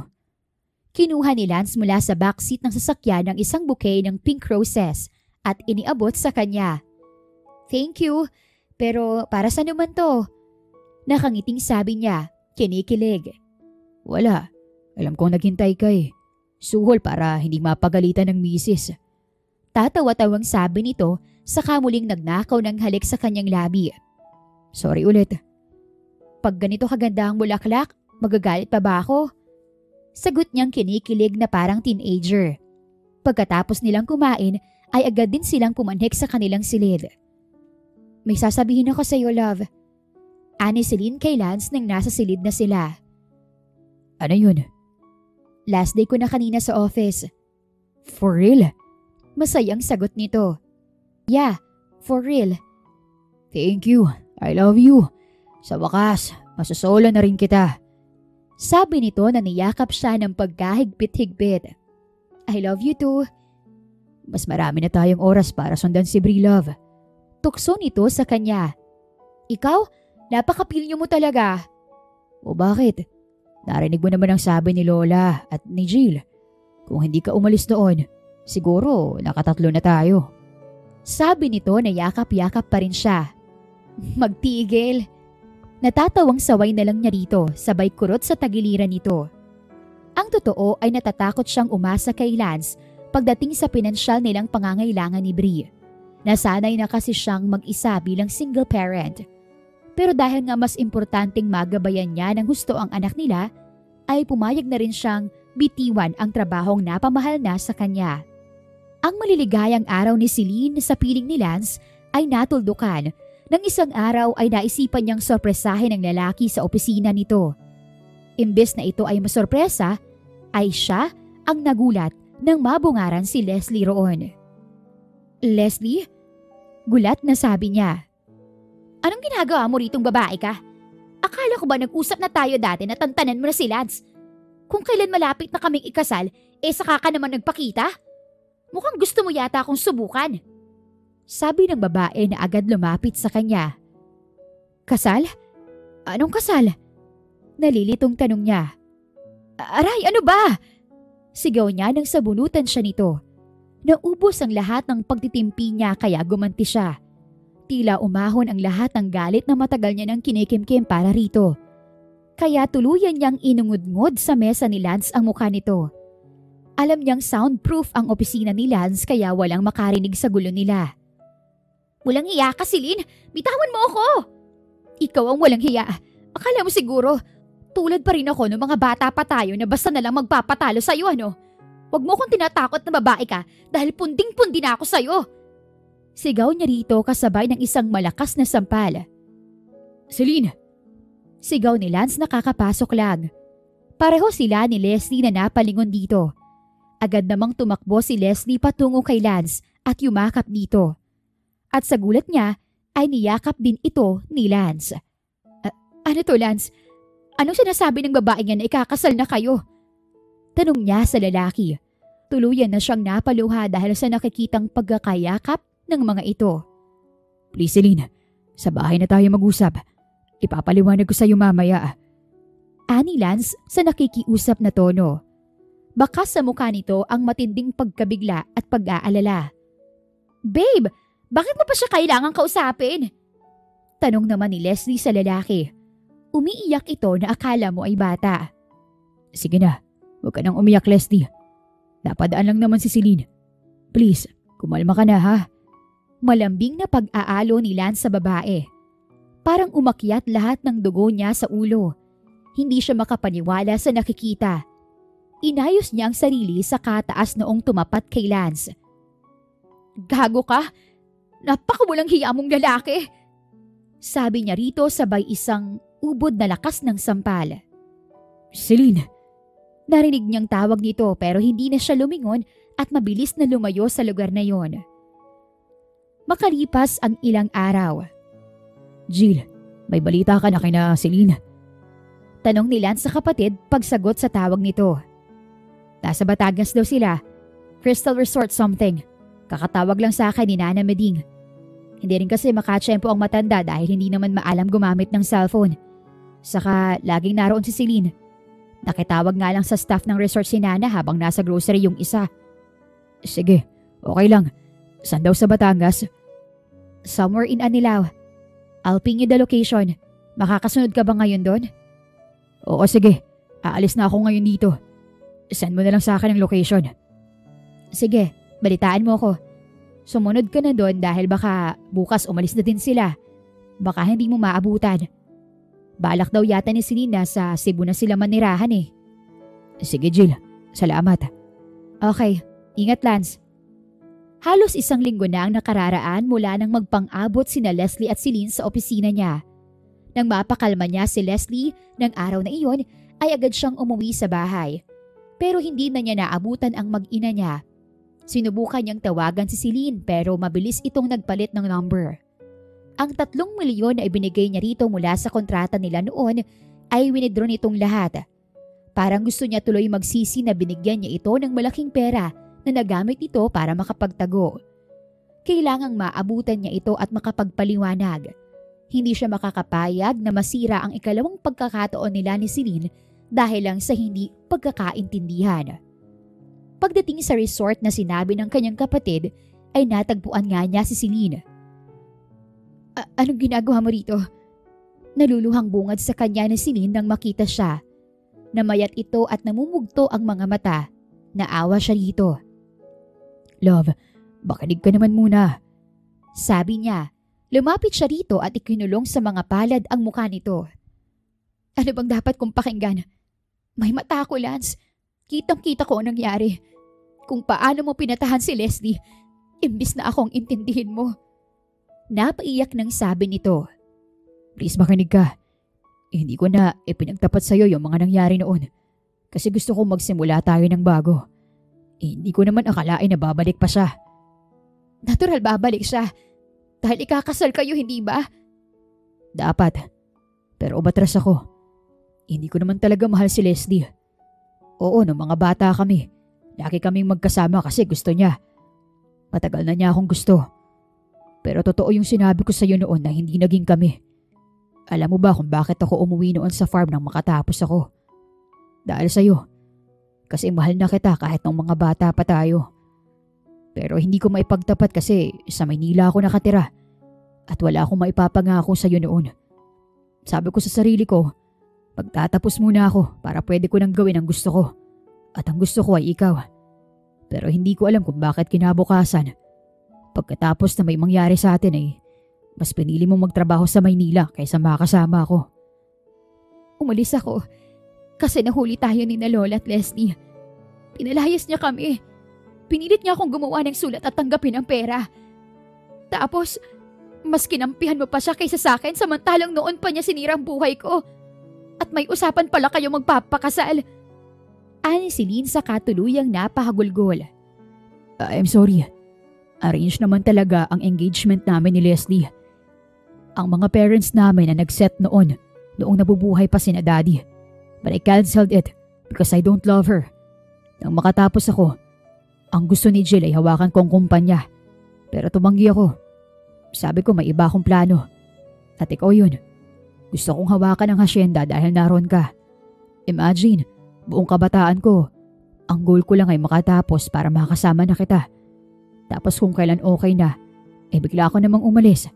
Kinuha ni Lance mula sa backseat ng sasakyan ng isang bouquet ng pink roses at iniabot sa kanya. Thank you, pero para sa naman to? Nakangiting sabi niya, kinikilig. Wala, alam kong naghintay ka Suhol para hindi mapagalitan ng misis. Tatawa-tawang sabi nito saka muling nagnakaw ng halik sa kanyang labi. Sorry ulit. Pag ganito kaganda ang bulaklak, magagalit pa ba ako? Sagot niyang kinikilig na parang teenager. Pagkatapos nilang kumain, ay agad din silang pumanhik sa kanilang silid. May sasabihin ako sa iyo, love. Ani Celine kay Lance nang nasa silid na sila. Ano yun? Last day ko na kanina sa office. For real? Masayang sagot nito. Yeah, for real. Thank you. I love you. Sa wakas, masusola na rin kita. Sabi nito na niyakap siya ng pagkahigpit-higpit. I love you too. Mas marami na tayong oras para sundan si Brie, love. Tukso nito sa kanya. Ikaw, napakapilyo mo talaga. O bakit? Narinig mo naman ang sabi ni Lola at ni Jill. Kung hindi ka umalis noon, siguro nakatatlo na tayo. Sabi nito na yakap-yakap pa rin siya. Magtigil. Natatawang saway na lang niya rito, sabay kurot sa tagiliran nito. Ang totoo ay natatakot siyang umasa kay Lance pagdating sa pinansyal nilang pangangailangan ni Brie. Nasanay na kasi siyang mag-isa bilang single parent. Pero dahil nga mas importanteng magabayan niya ng husto ang anak nila, ay pumayag na rin siyang bitiwan ang trabahong napamahal na sa kanya. Ang maliligayang araw ni Celine sa piling ni Lance ay natuldukan Nang isang araw ay naisipan niyang sorpresahin ng lalaki sa opisina nito. Imbes na ito ay masorpresa, ay siya ang nagulat nang mabungaran si Leslie roon. "Leslie?" Gulat na sabi niya. "Anong ginagawa mo ritong babae ka? Akala ko ba nag-usap na tayo dati na tantanan mo na si Lance? Kung kailan malapit na kaming ikasal, saka ka naman nagpakita? Mukhang gusto mo yata akong subukan." Sabi ng babae na agad lumapit sa kanya. "Kasal? Anong kasal?" Nalilitong tanong niya. "Aray, ano ba?" Sigaw niya nang sabunutan siya nito. Naubos ang lahat ng pagtitimpi niya kaya gumanti siya. Tila umahon ang lahat ng galit na matagal niya nang kinikimkim para rito. Kaya tuluyan niyang inungod-ngod sa mesa ni Lance ang mukha nito. Alam niyang soundproof ang opisina ni Lance kaya walang makarinig sa gulo nila. "Walang hiya ka, Celine! Bitawan mo ako!" "Ikaw ang walang hiya. Akala mo siguro, tulad pa rin ako ng mga bata pa tayo na basta na lang magpapatalo sa'yo, ano? Huwag mo akong tinatakot na babae ka dahil punding-pundi na ako sa'yo." Sigaw niya rito kasabay ng isang malakas na sampal. "Celine!" Sigaw ni Lance na kakapasok lang. Pareho sila ni Leslie na napalingon dito. Agad namang tumakbo si Leslie patungo kay Lance at yumakap dito. At sa gulat niya ay niyakap din ito ni Lance. Ano to, Lance? Anong sinasabi ng babae niya na ikakasal na kayo?" Tanong niya sa lalaki. Tuluyan na siyang napaluha dahil sa nakikitang pagkakayakap ng mga ito. "Please, Celine, sa bahay na tayo mag-usap. Ipapaliwanag ko sa iyo mamaya." Ani Lance sa nakikiusap na tono. Bakas sa mukha nito ang matinding pagkabigla at pag-aalala. "Babe, bakit mo pa siya kailangang kausapin?" Tanong naman ni Leslie sa lalaki. Umiiyak ito na akala mo ay bata. "Sige na, huwag ka nang umiyak, Leslie. Napadaan lang naman si Celine. Please, kumalma ka na, ha?" Malambing na pag-aalo ni Lance sa babae. Parang umakyat lahat ng dugo niya sa ulo. Hindi siya makapaniwala sa nakikita. Inayos niya ang sarili sa kataas noong tumapat kay Lance. "Gago ka? Napakawalang hiya mong lalaki!" Sabi niya rito sabay isang ubod na lakas ng sampal. "Celine!" Narinig niyang tawag nito pero hindi na siya lumingon at mabilis na lumayo sa lugar na yon. Makalipas ang ilang araw. "Jill, may balita ka na kina Celine?" Tanong ni Lance sa kapatid pagsagot sa tawag nito. "Nasa Batangas daw sila. Crystal Resort something. Kakatawag lang sa akin ni Nana Meding. Hindi rin kasi makatsyempo ang matanda dahil hindi naman maalam gumamit ng cellphone. Saka laging naroon si Celine. Nakitawag nga lang sa staff ng resort si Nana habang nasa grocery yung isa." "Sige, okay lang. Saan daw sa Batangas?" "Somewhere in Anilao. I'll ping you the location. Makakasunod ka ba ngayon doon?" "Oo, sige. Aalis na ako ngayon dito. Send mo na lang sa akin ang location." "Sige, balitaan mo ako. Sumunod ka na doon dahil baka bukas umalis na din sila. Baka hindi mo maabutan. Balak daw yata ni Selena sa Cebu na sila manirahan eh." "Sige, Jill. Salamat." "Okay, ingat, Lance." Halos isang linggo na ang nakararaan mula nang magpang-abot sina Leslie at Celine sa opisina niya. Nang mapakalma niya si Leslie ng araw na iyon ay agad siyang umuwi sa bahay. Pero hindi na niya naabutan ang mag-ina niya. Sinubukan niyang tawagan si Celine pero mabilis itong nagpalit ng number. Ang 3 milyon na ibinigay niya rito mula sa kontrata nila noon ay winidraw nitong lahat. Parang gusto niya tuloy magsisi na binigyan niya ito ng malaking pera na nagamit ito para makapagtago. Kailangang maabutan niya ito at makapagpaliwanag. Hindi siya makakapayag na masira ang ikalawang pagkakataon nila ni Celine dahil lang sa hindi pagkakaintindihan. Pagdating sa resort na sinabi ng kanyang kapatid ay natagpuan nga niya si Celine. Anong ginagawa mo rito?" Naluluhang bungad sa kanya ni Celine nang makita siya. Namayat ito at namumugto ang mga mata. Naawa siya rito. "Love, bakinig ka naman muna." Sabi niya. Lumapit siya rito at ikinulong sa mga palad ang mukha nito. "Ano bang dapat kong pakinggan? May mata ako, Lance. Kitang-kita ko ang nangyari. Kung paano mo pinatahan si Leslie, imbis na akong intindihin mo." Napaiyak ng sabi nito. Please makinig ka. Hindi ko na ipinagtapat sa'yo yung mga nangyari noon. Kasi gusto kong magsimula tayo ng bago. Hindi ko naman akalain na babalik pa siya. Natural babalik siya. Dahil ikakasal kayo, hindi ba? Dapat. Pero umatras ako. Hindi ko naman talaga mahal si Leslie. Oo, nung mga bata kami. Lagi kaming magkasama kasi gusto niya. Matagal na niya akong gusto. Pero totoo yung sinabi ko sa'yo noon na hindi naging kami. Alam mo ba kung bakit ako umuwi noon sa farm nang makatapos ako? Dahil sa'yo. Kasi mahal na kita kahit nung mga bata pa tayo. Pero hindi ko maipagtapat kasi sa Maynila ako nakatira. At wala akong maipapangako sa'yo noon. Sabi ko sa sarili ko, pagtatapos muna ako para pwede ko nang gawin ang gusto ko. At ang gusto ko ay ikaw. Pero hindi ko alam kung bakit kinabukasan. Pagkatapos na may mangyari sa atin ay mas pinili mong magtrabaho sa Maynila kaysa makasama ako. Umalis ako kasi nahuli tayo ni na Lola at Leslie. Pinalayas niya kami. Pinilit niya akong gumawa ng sulat at tanggapin ang pera. Tapos, mas kinampihan mo pa siya kaysa sa akin samantalang noon pa niya sinirang buhay ko. At may usapan pala kayo magpapakasal. Ani si Lynn sa katuluyang napahagulgol. I'm sorry. Arrange naman talaga ang engagement namin ni Leslie. Ang mga parents namin na nag-set noong nabubuhay pa sina Daddy. But I canceled it because I don't love her. Nang makatapos ako, ang gusto ni Jill ay hawakan ko ang kumpanya. Pero tumanggi ako. Sabi ko may iba akong plano. At ikaw yun. Gusto kong hawakan ang hasyenda dahil naroon ka. Imagine, buong kabataan ko, ang goal ko lang ay makatapos para makasama na kita. Tapos kung kailan okay na, bigla ako namang umalis.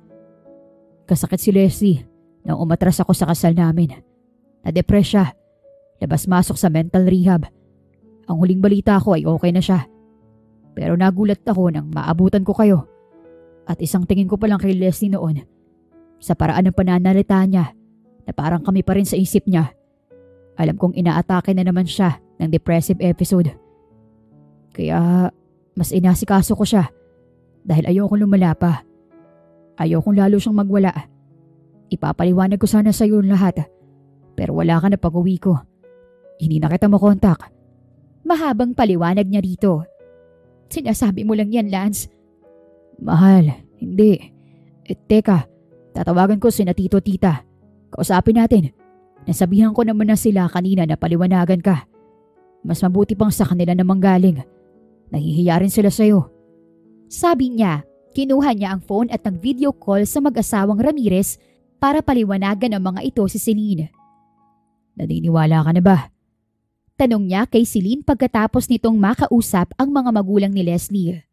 Kasakit si Leslie nang umatras ako sa kasal namin. Na-depress siya. Labas-masok sa mental rehab. Ang huling balita ko ay okay na siya. Pero nagulat ako nang maabutan ko kayo. At isang tingin ko pa lang kay Leslie noon. Sa paraan ng pananalita niya na parang kami pa rin sa isip niya. Alam kong inaatake na naman siya ng depressive episode. Kaya mas inasikaso ko siya dahil ayokong lumala pa. Ayokong lalo siyang magwala. Ipapaliwanag ko sana sa iyo lahat pero wala ka na pag-uwi ko. Hindi na kita makontak. Mahabang paliwanag niya rito. Sinasabi mo lang yan, Lance. Mahal, hindi. Teka, tatawagan ko sina tito tita. Kausapin natin. Nasabihan ko naman na sila kanina na paliwanagan ka. Mas mabuti pang sa kanila namang galing. Nahihiya rin sila sa'yo. Sabi niya, kinuha niya ang phone at nag-video call sa mag-asawang Ramirez para paliwanagan ang mga ito si Celine. Naniniwala ka na ba? Tanong niya kay Celine pagkatapos nitong makausap ang mga magulang ni Leslie.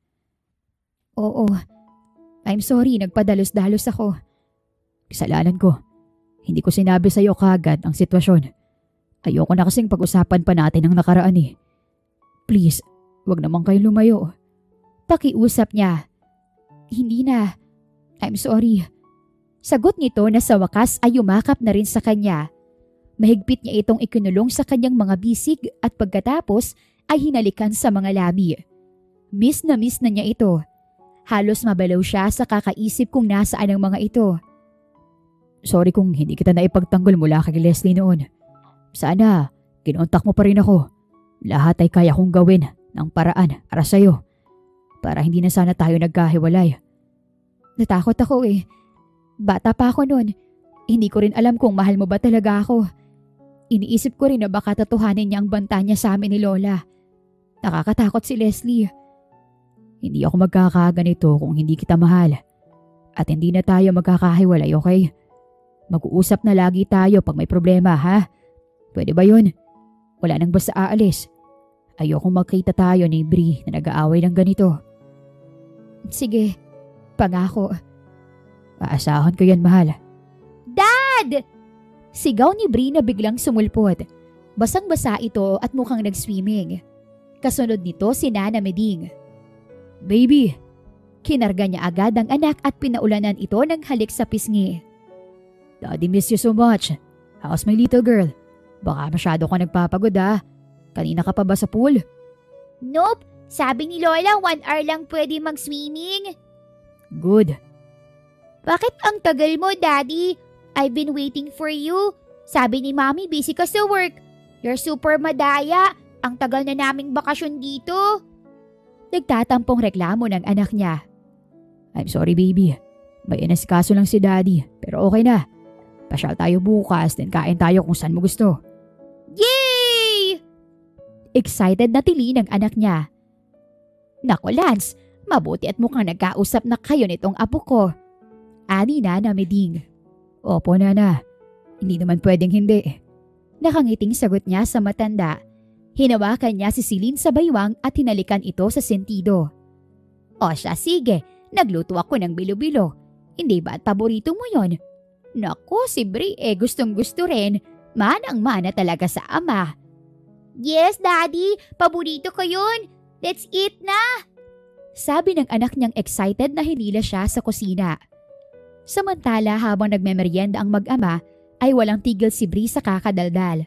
Oo, I'm sorry, nagpadalos-dalos ako. Kasalanan ko. Hindi ko sinabi sa'yo kaagad ang sitwasyon. Ayoko na kasing pag-usapan pa natin ang nakaraan eh. Please, wag naman kayo lumayo. Pakiusap niya. Hindi na. I'm sorry. Sagot nito na sa wakas ay yumakap na rin sa kanya. Mahigpit niya itong ikinulong sa kanyang mga bisig at pagkatapos ay hinalikan sa mga labi. Miss na niya ito. Halos mabalaw siya sa kakaisip kung nasaan ang mga ito. Sorry kung hindi kita naipagtanggol mula kay Leslie noon. Sana, kinontak mo pa rin ako. Lahat ay kaya kong gawin ng paraan para sa'yo. Para hindi na sana tayo nagkahiwalay. Natakot ako eh. Bata pa ako noon. Hindi ko rin alam kung mahal mo ba talaga ako. Iniisip ko rin na baka tatuhanin niya ang banta niya sa amin ni Lola. Nakakatakot si Leslie. Hindi ako magkakaganito kung hindi kita mahal. At hindi na tayo magkakahiwalay, okay? Mag-uusap na lagi tayo pag may problema, ha? Pwede ba yun? Wala nang basta aalis. Ayokong makita tayo ni Bri na nag-aaway ng ganito. Sige, pangako. Aasahan ko yan, mahal. Dad! Sigaw ni Bri na biglang sumulpot. Basang-basa ito at mukhang nag-swimming. Kasunod nito si Nana Meding. Baby! Kinarga niya agad ang anak at pinaulanan ito ng halik sa pisngi. Daddy miss you so much. How's my little girl? Baka masyado ka nagpapagod ah. Kanina ka pa ba sa pool? Nope. Sabi ni Lola 1 hour lang pwede mag-swimming. Good. Bakit ang tagal mo, Daddy? I've been waiting for you. Sabi ni Mommy, busy ka sa work. You're super madaya. Ang tagal na naming bakasyon dito. Nagtatampong reklamo ng anak niya. I'm sorry baby. May inasikaso lang si Daddy. Pero okay na. Pasyal tayo bukas, then kain tayo kung saan mo gusto. Yay! Excited na tili ng anak niya. Naku Lance, mabuti at mukhang nagkausap na kayo nitong apo ko. Ani na Meding. Opo Nana. Hindi naman pwedeng hindi. Nakangiting sagot niya sa matanda. Hinawakan niya si Celine sa baywang at hinalikan ito sa sentido. O siya, sige. Nagluto ako ng bilo-bilo. Hindi ba at paborito mo yon? Naku, si Bri gustong gusto rin. Manang-mana talaga sa ama. Yes, Daddy. Paborito ko yun. Let's eat na. Sabi ng anak niyang excited na hinila siya sa kusina. Samantala habang nagmemeryenda ang mag-ama ay walang tigil si Bri sa kakadaldal.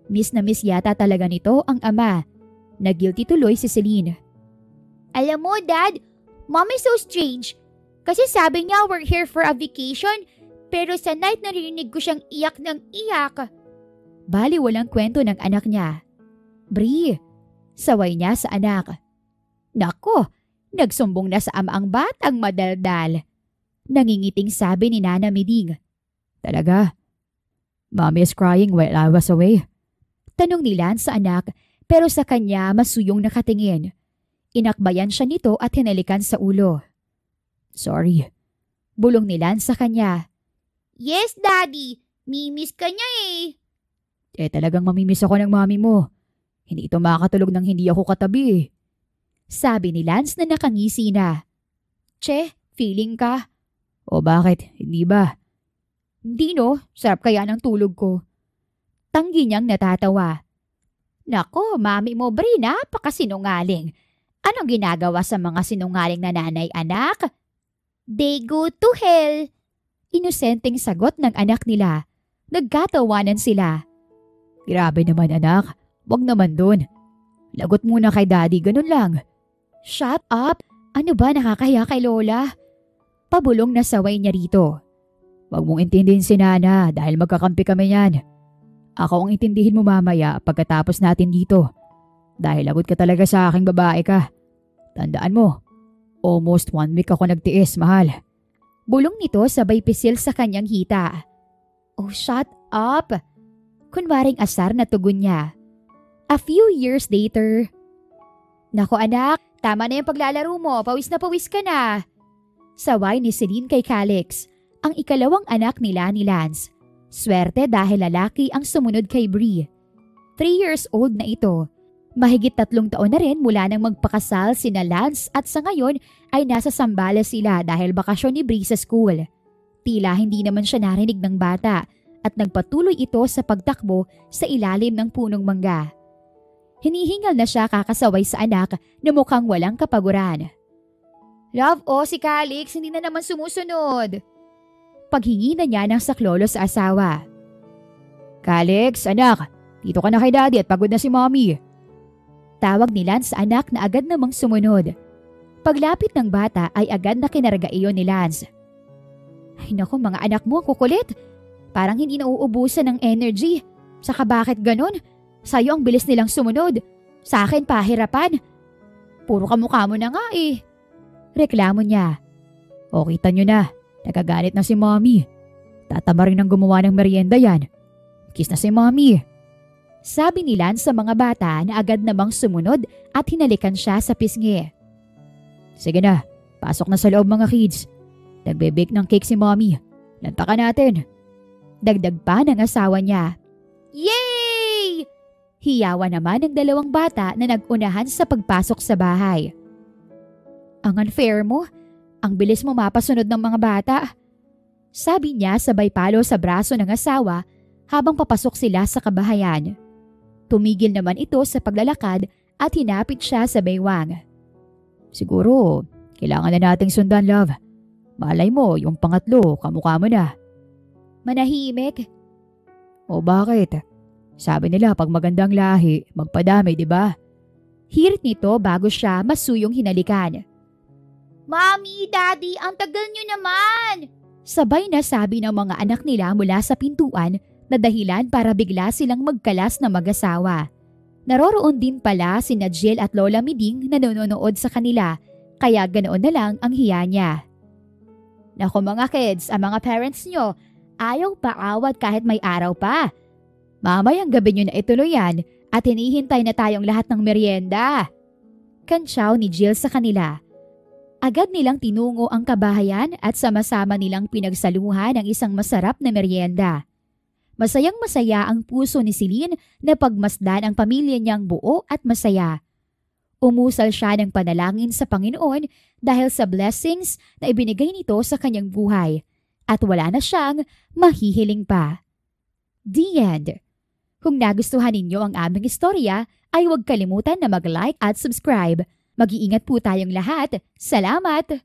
Miss na miss yata talaga nito ang ama. Nag-guilty tuloy si Celine. Alam mo, Dad, Mom is so strange. Kasi sabi niya we're here for a vacation, pero sa night narinig ko siyang iyak ng iyak. Bali walang kwento ng anak niya. Bri, saway niya sa anak. Nako, nagsumbong na sa ama ang batang madaldal. Nangingiting sabi ni Nana Meding. Talaga? Mommy is crying while I was away. Tanong ni Lance sa anak pero sa kanya masuyong nakatingin. Inakbayan siya nito at hinalikan sa ulo. Sorry. Bulong ni Lance sa kanya. Yes, Daddy. Mimiss ka niya eh. Talagang mamimiss ako ng mami mo. Hindi ito makakatulog nang hindi ako katabi. Sabi ni Lance na nakangisi na. Che, feeling ka? O bakit? Hindi ba? Hindi no, sarap kaya ng tulog ko. Tanggi niyang natatawa. Nako, mami mo Bri, napakasinungaling. Anong ginagawa sa mga sinungaling na nanay anak? They go to hell. Inosenteng sagot ng anak nila. Nagkatawanan sila. Grabe naman anak, wag naman dun. Lagot muna kay Daddy, ganun lang. Shut up! Ano ba nakakahiya kay Lola? Pabulong na saway niya rito. Wag mong intindihin si Nana dahil magkakampi kami yan. Ako ang intindihin mo mamaya pagkatapos natin dito. Dahil lagot ka talaga sa aking babae ka. Tandaan mo, almost 1 week ako nagtiis, mahal. Bulong nito sabay pisil sa kanyang hita. Oh, shut up! Kunwaring asar na tugon niya. A few years later. Nako anak, tama na yung paglalaro mo, pawis na pawis ka na. Saway ni Celine kay Calix, ang ikalawang anak nila ni Lance. Swerte dahil lalaki ang sumunod kay Bri. 3 years old na ito. Mahigit 3 taon na rin mula nang magpakasal sina Lance at sa ngayon ay nasa Zambales sila dahil bakasyon ni Bri sa school. Tila hindi naman siya narinig ng bata at nagpatuloy ito sa pagtakbo sa ilalim ng punong mangga. Hinihingal na siya kakasaway sa anak na mukhang walang kapaguran. Love, si Calix hindi na naman sumusunod. Paghingi na niya ng saklolo sa asawa. Calix, anak, dito ka na kay Daddy at pagod na si Mommy. Tawag ni Lance sa anak na agad namang sumunod. Paglapit ng bata ay agad na kinarga iyon ni Lance. Ay naku, mga anak mo kukulit. Parang hindi na uubusan ng energy. Saka bakit ganon? Sa'yo ang bilis nilang sumunod. Sa akin pahirapan. Puro kamukha mo na nga eh. Reklamo niya. O kita nyo na. Nagagalit na si Mommy. Tatama rin ang gumawa ng merienda yan. Kiss na si Mommy. Sabi ni Lance sa mga bata na agad namang sumunod at hinalikan siya sa pisngi. Sige na, pasok na sa loob mga kids. Nagbe-bake ng cake si Mommy. Lantakan natin. Dagdag pa ng asawa niya. Yay! Hiyawa naman ng 2 bata na nagunahan sa pagpasok sa bahay. Ang unfair mo. Ang bilis mo mapasunod ng mga bata. Sabi niya sabay palo sa braso ng asawa habang papasok sila sa kabahayan. Tumigil naman ito sa paglalakad at hinapit siya sa baywang. Siguro, kailangan na nating sundan, love. Malay mo, yung pangatlo, kamukha mo na. Manahimik. O bakit? Sabi nila pag magandang lahi, magpadami, di ba? Hirit nito bago siya masuyong hinalikan. Mommy, Daddy, ang tagal nyo naman! Sabay na sabi ng mga anak nila mula sa pintuan na dahilan para bigla silang magkalas na mag-asawa. Naroroon din pala sina Jill at Lola Miding na nanonood sa kanila, kaya ganoon na lang ang hiya niya. Naku mga kids, ang mga parents nyo, ayaw paawat kahit may araw pa. Mamayang gabi nyo na ituloy yan at hinihintay na tayong lahat ng merienda. Kantsaw ni Jill sa kanila. Agad nilang tinungo ang kabahayan at sama-sama nilang pinagsaluhan ang isang masarap na merienda. Masayang-masaya ang puso ni Celine na pagmasdan ang pamilya niyang buo at masaya. Umusal siya ng panalangin sa Panginoon dahil sa blessings na ibinigay nito sa kanyang buhay at wala na siyang mahihiling pa. The end. Kung nagustuhan ninyo ang aming istorya, ay huwag kalimutan na mag-like at subscribe. Mag-iingat po tayong lahat. Salamat!